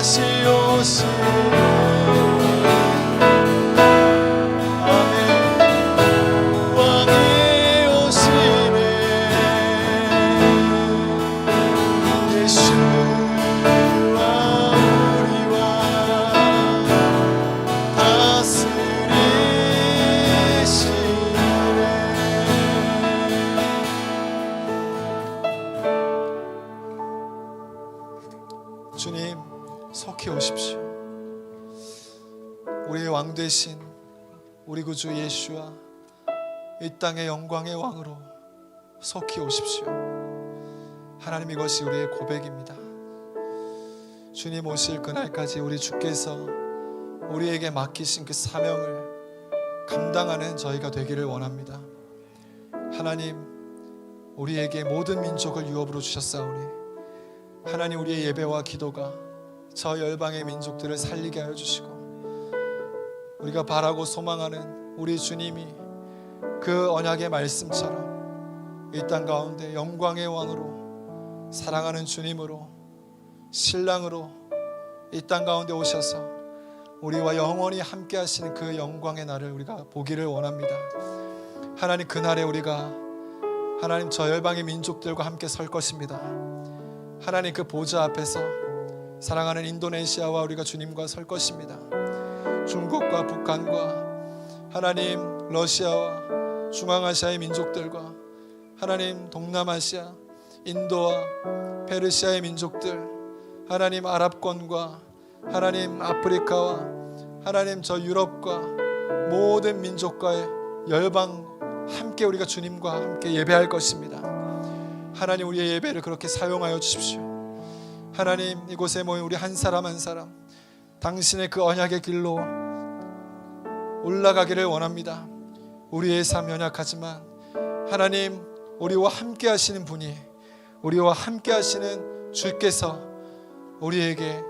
다시 오시네. 주님, 속히 오십시오. 우리의 왕 되신 우리 구주 예수와 이 땅의 영광의 왕으로 속히 오십시오. 하나님, 이것이 우리의 고백입니다. 주님 오실 그날까지 우리 주께서 우리에게 맡기신 그 사명을 감당하는 저희가 되기를 원합니다. 하나님, 우리에게 모든 민족을 유업으로 주셨사오니 하나님, 우리의 예배와 기도가 저 열방의 민족들을 살리게 하여 주시고, 우리가 바라고 소망하는 우리 주님이 그 언약의 말씀처럼 이 땅 가운데 영광의 왕으로, 사랑하는 주님으로, 신랑으로 이 땅 가운데 오셔서 우리와 영원히 함께 하시는 그 영광의 날을 우리가 보기를 원합니다. 하나님, 그날에 우리가 하나님 저 열방의 민족들과 함께 설 것입니다. 하나님, 그 보좌 앞에서 사랑하는 인도네시아와 우리가 주님과 설 것입니다. 중국과 북한과 하나님 러시아와 중앙아시아의 민족들과 하나님 동남아시아, 인도와 페르시아의 민족들, 하나님 아랍권과 하나님 아프리카와 하나님 저 유럽과 모든 민족과의 열방 함께 우리가 주님과 함께 예배할 것입니다. 하나님, 우리의 예배를 그렇게 사용하여 주십시오. 하나님, 이곳에 모인 우리 한 사람 한 사람 당신의 그 언약의 길로 올라가기를 원합니다. 우리의 삶 연약하지만 하나님, 우리와 함께 하시는 분이, 우리와 함께 하시는 주께서 우리에게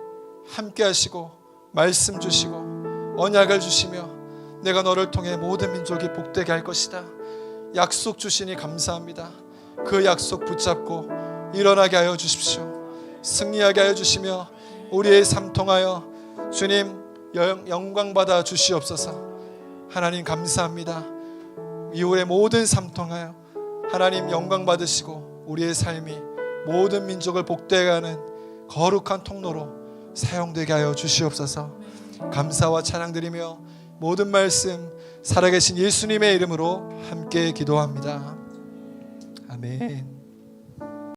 함께 하시고 말씀 주시고 언약을 주시며 내가 너를 통해 모든 민족이 복되게 할 것이다 약속 주시니 감사합니다. 그 약속 붙잡고 일어나게 하여 주십시오. 승리하게 하여 주시며 우리의 삶 통하여 주님 영광 받아 주시옵소서. 하나님, 감사합니다. 이후의 모든 삶 통하여 하나님 영광 받으시고 우리의 삶이 모든 민족을 복되게 하는 거룩한 통로로 사용되게 하여 주시옵소서. 감사와 찬양드리며 모든 말씀 살아계신 예수님의 이름으로 함께 기도합니다. 아멘.